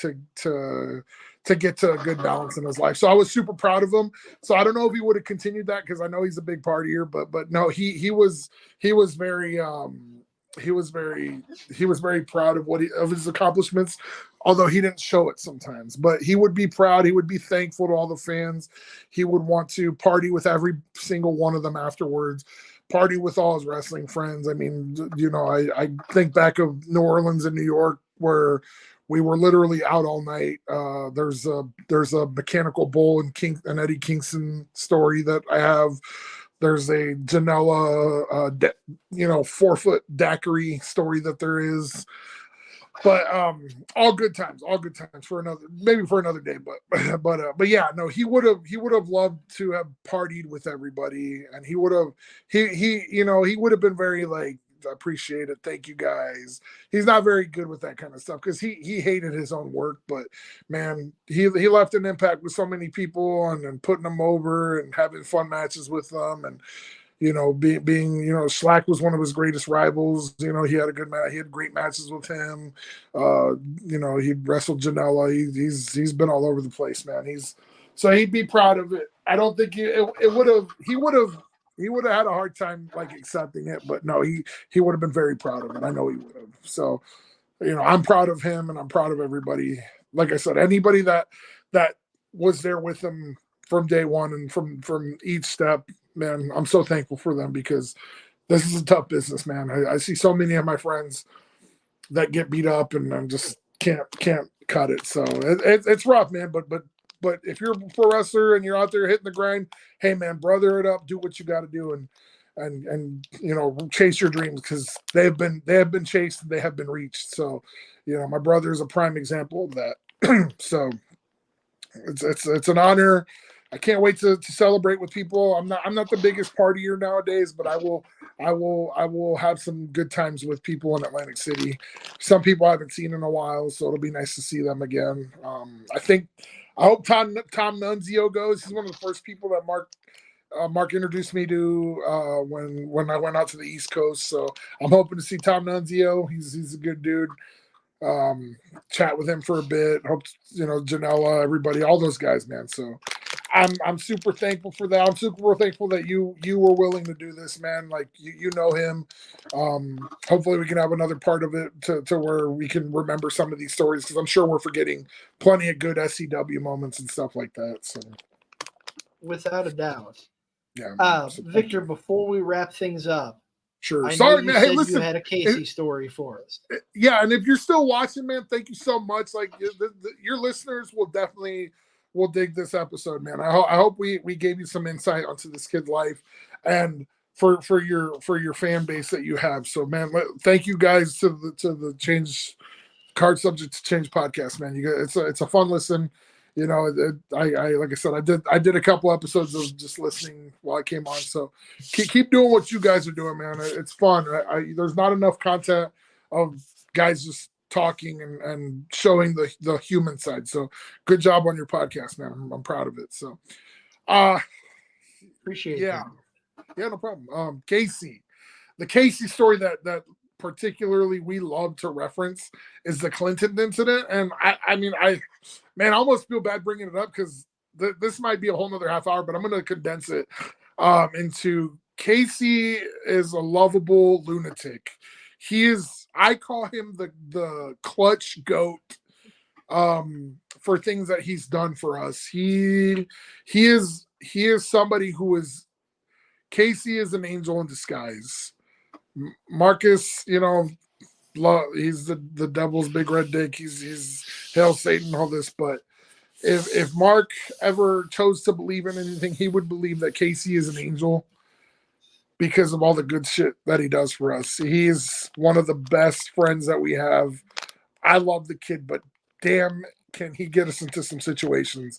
Speaker 5: get to a good balance in his life. So I was super proud of him. So I don't know if he would have continued that, because I know he's a big partier, but no, he was very proud of his accomplishments, although he didn't show it sometimes. But he would be proud. He would be thankful to all the fans. He would want to party with every single one of them afterwards, party with all his wrestling friends. I mean, I think back of New Orleans and New York, where we were literally out all night. There's a mechanical bull and Eddie Kingston story that I have. There's a Janela, 4-foot daiquiri story that there is. But all good times for another day. But yeah, no, he would have loved to have partied with everybody, and he would have been very like, "I appreciate it, thank you guys." He's not very good with that kind of stuff, because he hated his own work, but man, he left an impact with so many people, and putting them over and having fun matches with them, and being Slack was one of his greatest rivals. He had he had great matches with him. He wrestled Janela. He's been all over the place, man. So he'd be proud of it. I don't think he would have had a hard time like accepting it, but no, he would have been very proud of it. I know he would have. So, I'm proud of him, and I'm proud of everybody. Like I said, anybody that was there with him from day one and from each step, man, I'm so thankful for them, because this is a tough business, man. I see so many of my friends that get beat up, and I just can't cut it. So it's rough, man. But if you're a pro wrestler and you're out there hitting the grind, hey, man, brother it up, do what you got to do, and chase your dreams, because they have been chased and they have been reached. So, my brother is a prime example of that. So it's an honor. I can't wait to celebrate with people. I'm not the biggest partier nowadays, but I will have some good times with people in Atlantic City. Some people I haven't seen in a while, so it'll be nice to see them again. I hope Tom Nunzio goes. He's one of the first people that Mark introduced me to when I went out to the East Coast. So I'm hoping to see Tom Nunzio. He's a good dude. Chat with him for a bit. Hope Janela, everybody, all those guys, man. So I'm super thankful for that. I'm super thankful that you were willing to do this, man. Like you know him. Hopefully we can have another part of it to where we can remember some of these stories, because I'm sure we're forgetting plenty of good SCW moments and stuff like that. So
Speaker 1: without a doubt.
Speaker 5: Yeah.
Speaker 1: Victor, before we wrap things up,
Speaker 5: sure.
Speaker 1: Sorry, man. Hey, listen, you had a Casey story for us.
Speaker 5: Yeah, and if you're still watching, man, thank you so much. Like your listeners will dig this episode, man. I hope we gave you some insight onto this kid's life, and for your fan base that you have. So, man, thank you guys to the Card Subject to Change podcast, man. It's a fun listen. You know, I like I said, I did a couple episodes of just listening while I came on. So keep doing what you guys are doing, man. It's fun. There's not enough content of guys just talking and showing the human side. So good job on your podcast, man. I'm proud of it. So
Speaker 1: Appreciate
Speaker 5: yeah.
Speaker 1: that.
Speaker 5: Yeah, no problem. Casey. The Casey story that particularly we love to reference is the Clinton incident. And I almost feel bad bringing it up because this might be a whole nother half hour, but I'm going to condense it into Casey is a lovable lunatic. I call him the clutch goat for things that he's done for us. He is somebody who is, Casey is an angel in disguise. Marcus, you know, he's the devil's big red dick. He's hail Satan, all this. But if Mark ever chose to believe in anything, he would believe that Casey is an angel because of all the good shit that he does for us. He's one of the best friends that we have. I love the kid, but damn, can he get us into some situations.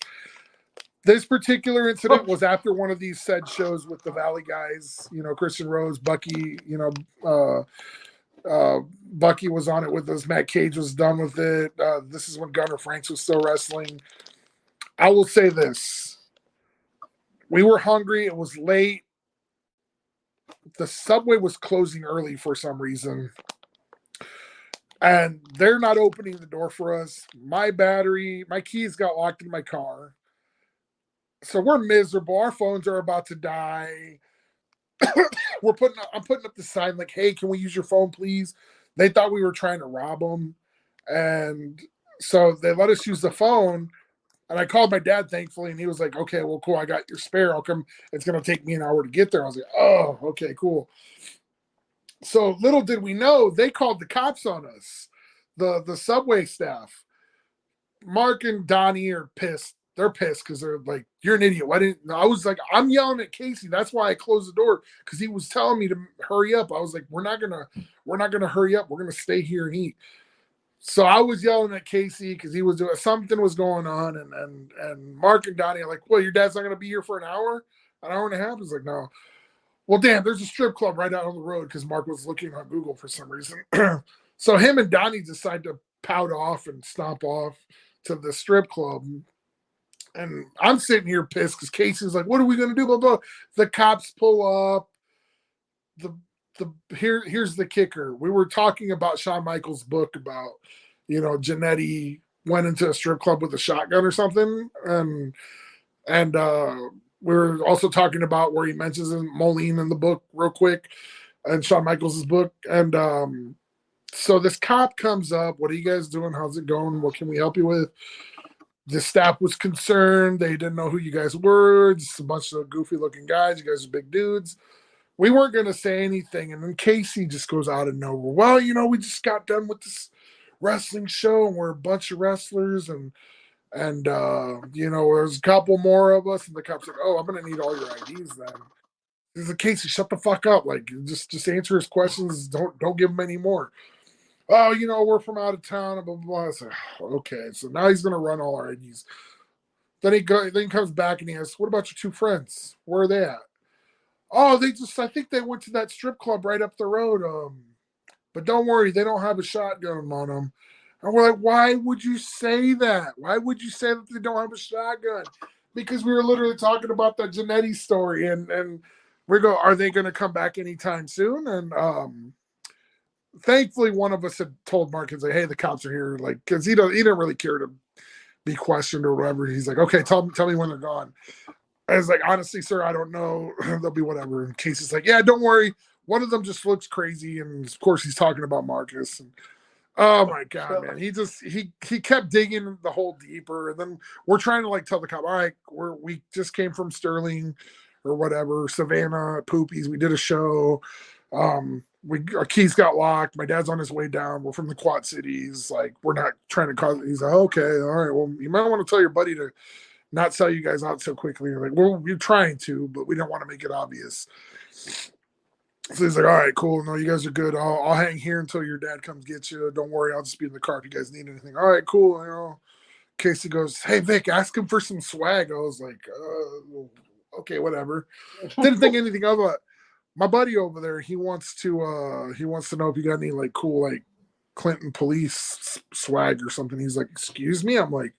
Speaker 5: This particular incident was after one of these said shows with the Valley guys, you know, Christian Rose, Bucky, you know, Bucky was on it with us. Matt Cage was done with it. This is when Gunnar Franks was still wrestling. I will say this. We were hungry. It was late. The subway was closing early for some reason. And they're not opening the door for us. My keys got locked in my car. So we're miserable. Our phones are about to die. I'm putting up the sign like, hey, can we use your phone, please? They thought we were trying to rob them. And so they let us use the phone. And I called my dad, thankfully, and he was like, okay, well, cool. I got your spare. I'll come. It's going to take me an hour to get there. I was like, oh, okay, cool. So little did we know, they called the cops on us, the subway staff. Mark and Donnie are pissed. They're pissed because they're like, you're an idiot. I was like, I'm yelling at Casey. That's why I closed the door, because he was telling me to hurry up. I was like, we're not gonna hurry up. We're gonna stay here and eat. So I was yelling at Casey because he was doing something was going on, and Mark and Donnie are like, well, your dad's not gonna be here for an hour and a half. He's like, no. Well, damn, there's a strip club right out on the road, because Mark was looking on Google for some reason. So him and Donnie decide to pout off and stomp off to the strip club. And I'm sitting here pissed because Casey's like, what are we going to do? Blah, blah. The cops pull up. Here's the kicker. We were talking about Shawn Michaels' book about, you know, Jannetty went into a strip club with a shotgun or something. And we were also talking about where he mentions Moline in the book real quick, and Shawn Michaels' book. And so this cop comes up. What are you guys doing? How's it going? What can we help you with? The staff was concerned. They didn't know who you guys were. Just a bunch of goofy looking guys. You guys are big dudes. We weren't going to say anything. And then Casey just goes out of nowhere. Well, you know, we just got done with this wrestling show, and we're a bunch of wrestlers. And you know, there's a couple more of us. And the cop's like, oh, I'm going to need all your IDs then. He's like, Casey, shut the fuck up. Like, just answer his questions. Don't give him any more. Oh, you know, we're from out of town, blah, blah, blah. I said, okay, so now he's going to run all our IDs. Then he comes back and he asks, what about your two friends? Where are they at? Oh, I think they went to that strip club right up the road. But don't worry, they don't have a shotgun on them. And we're like, why would you say that? Why would you say that they don't have a shotgun? Because we were literally talking about that Jannetty story, and we go, are they going to come back anytime soon? And thankfully, one of us had told Marcus, like, hey, the cops are here, like, because he didn't really care to be questioned or whatever. He's like, okay, tell me when they're gone. I was like, honestly, sir, I don't know. They'll be whatever. And Casey's like, yeah, don't worry. One of them just looks crazy, and of course, he's talking about Marcus. And oh my god, man, he kept digging the hole deeper, and then we're trying to like tell the cop, all right, we just came from Sterling or whatever, Savannah, Poopies. We did a show. Our keys got locked. My dad's on his way down. We're from the Quad Cities. Like, we're not trying to cause. He's like, okay, all right. Well, you might want to tell your buddy to not sell you guys out so quickly. You're like, well, we're trying to, but we don't want to make it obvious. So he's like, all right, cool. No, you guys are good. I'll hang here until your dad comes get you. Don't worry, I'll just be in the car if you guys need anything. All right, cool. Casey goes, hey Vic, ask him for some swag. I was like, okay, whatever. Didn't think anything of it. My buddy over there, he wants to know if you got any like cool like Clinton police swag or something. He's like, excuse me? I'm like,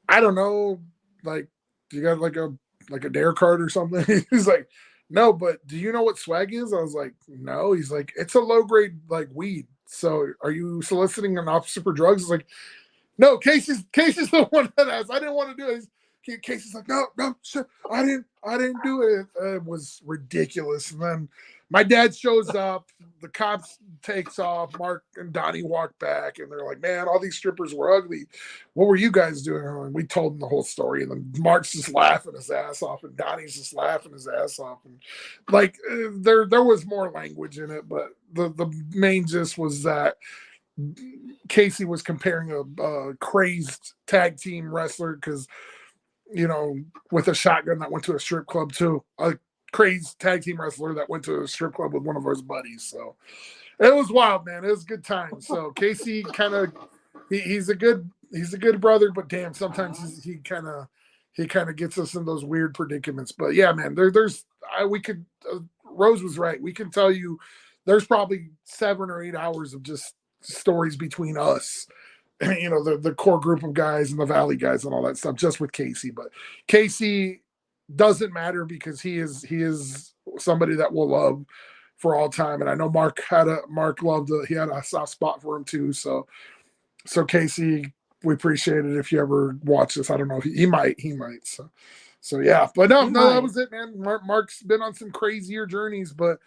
Speaker 5: I don't know, like, you got like a dare card or something? He's like, no, but do you know what swag is? I was like, no. He's like, it's a low grade like weed. So are you soliciting an officer for drugs? It's like, no, Casey's the one that asked. I didn't want to do it. Casey's like, no, shit, I didn't do it. It was ridiculous. And then my dad shows up, the cops takes off, Mark and Donnie walk back, and they're like, man, all these strippers were ugly. What were you guys doing? And we told them the whole story, and then Mark's just laughing his ass off, and Donnie's just laughing his ass off. And like there was more language in it, but the main gist was that Casey was comparing a crazed tag team wrestler because, with a shotgun that went to a strip club too. A crazed tag team wrestler that went to a strip club with one of his buddies. So it was wild, man. It was a good time. So Casey he's a good brother, but damn, sometimes he kind of gets us in those weird predicaments. But yeah, man, Rose was right. We can tell you there's probably 7 or 8 hours of just stories between us, the core group of guys and the Valley guys and all that stuff, just with Casey. But Casey doesn't matter because he is somebody that we'll love for all time. And I know Mark loved it. He had a soft spot for him too. So Casey, we appreciate it. If you ever watch this, I don't know if he might. So yeah, but no, that was it, man. Mark's been on some crazier journeys, but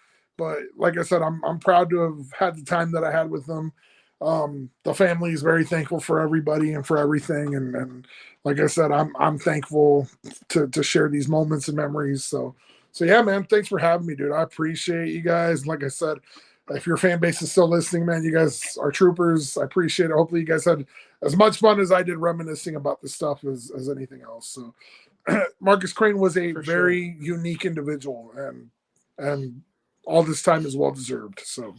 Speaker 5: like I said, I'm proud to have had the time that I had with them. The family is very thankful for everybody and for everything. And like I said, I'm thankful to share these moments and memories. So yeah, man, thanks for having me, dude. I appreciate you guys. Like I said, if your fan base is still listening, man, you guys are troopers. I appreciate it. Hopefully you guys had as much fun as I did reminiscing about this stuff as anything else. So Markus Crane was a very unique individual, and all this time is well deserved. So,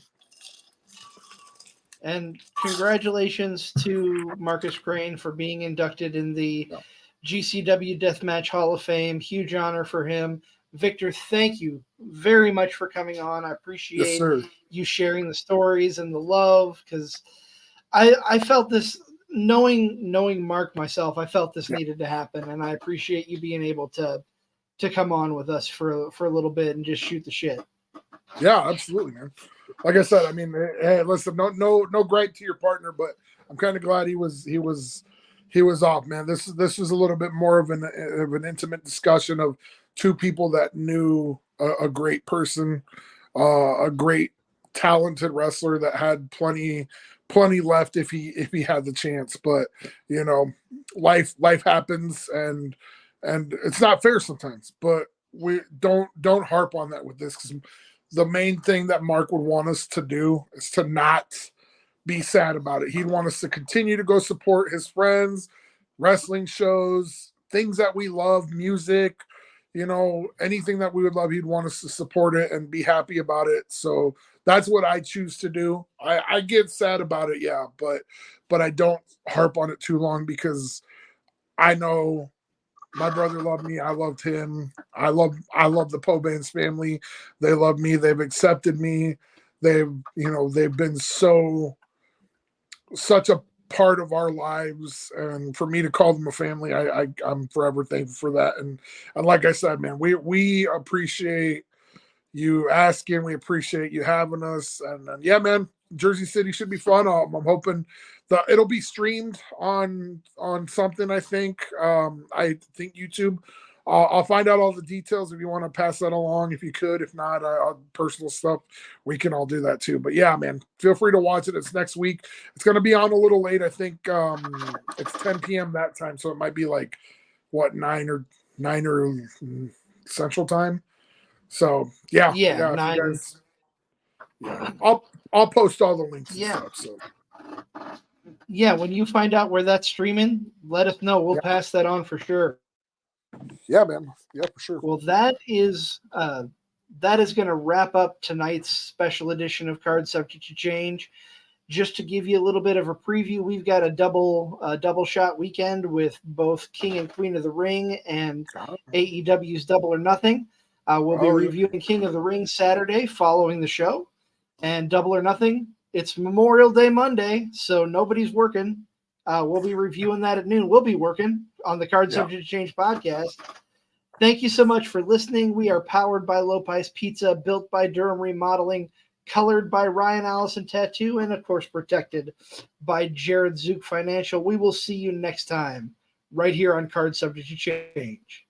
Speaker 1: and congratulations to Markus Crane for being inducted in the GCW Deathmatch Hall of Fame. Huge honor for him. Victor, thank you very much for coming on. I appreciate you sharing the stories and the love, because I felt this, knowing Mark myself, I felt this needed to happen, and I appreciate you being able to come on with us for a little bit and just shoot the shit.
Speaker 5: Yeah, absolutely, man. Like I said, I mean, hey, listen, no gripe to your partner, but I'm kind of glad he was off, man. This was a little bit more of an intimate discussion of two people that knew a great person, a great talented wrestler that had plenty left if he had the chance. But life happens, and it's not fair sometimes. But we don't harp on that with this, because the main thing that Mark would want us to do is to not be sad about it. He'd want us to continue to go support his friends, wrestling shows, things that we love, music, anything that we would love. He'd want us to support it and be happy about it. So that's what I choose to do. I get sad about it, yeah, but I don't harp on it too long, because I know my brother loved me. I loved him. I love the Pobans family. They love me. They've accepted me. They've been such a part of our lives, and for me to call them a family, I'm forever thankful for that. And like I said, man, we appreciate you asking. We appreciate you having us. And yeah, man, Jersey City should be fun. I'm hoping that it'll be streamed on something. I think YouTube. I'll find out all the details if you want to pass that along. If you could, if not, personal stuff, we can all do that too. But yeah, man, feel free to watch it. It's next week. It's going to be on a little late. I think it's 10 p.m. that time, so it might be like 9 or Central Time. So yeah, 9. Guys, I'll post all the links. And stuff, so.
Speaker 1: Yeah, when you find out where that's streaming, let us know. We'll pass that on for sure.
Speaker 5: Yeah, man. Yeah, for sure.
Speaker 1: Well, that is that is going to wrap up tonight's special edition of Card Subject to Change. Just to give you a little bit of a preview, we've got a double shot weekend with both King and Queen of the Ring and AEW's Double or Nothing. We'll be reviewing King of the Ring Saturday following the show, and Double or Nothing. It's Memorial Day Monday, so nobody's working. We'll be reviewing that at noon. We'll be working on the Card Subject to Change podcast. Thank you so much for listening. We are powered by Lopez Pizza, built by Durham Remodeling, colored by Ryan Allison Tattoo, and of course protected by Jared Zook Financial. We will see you next time right here on Card Subject to Change.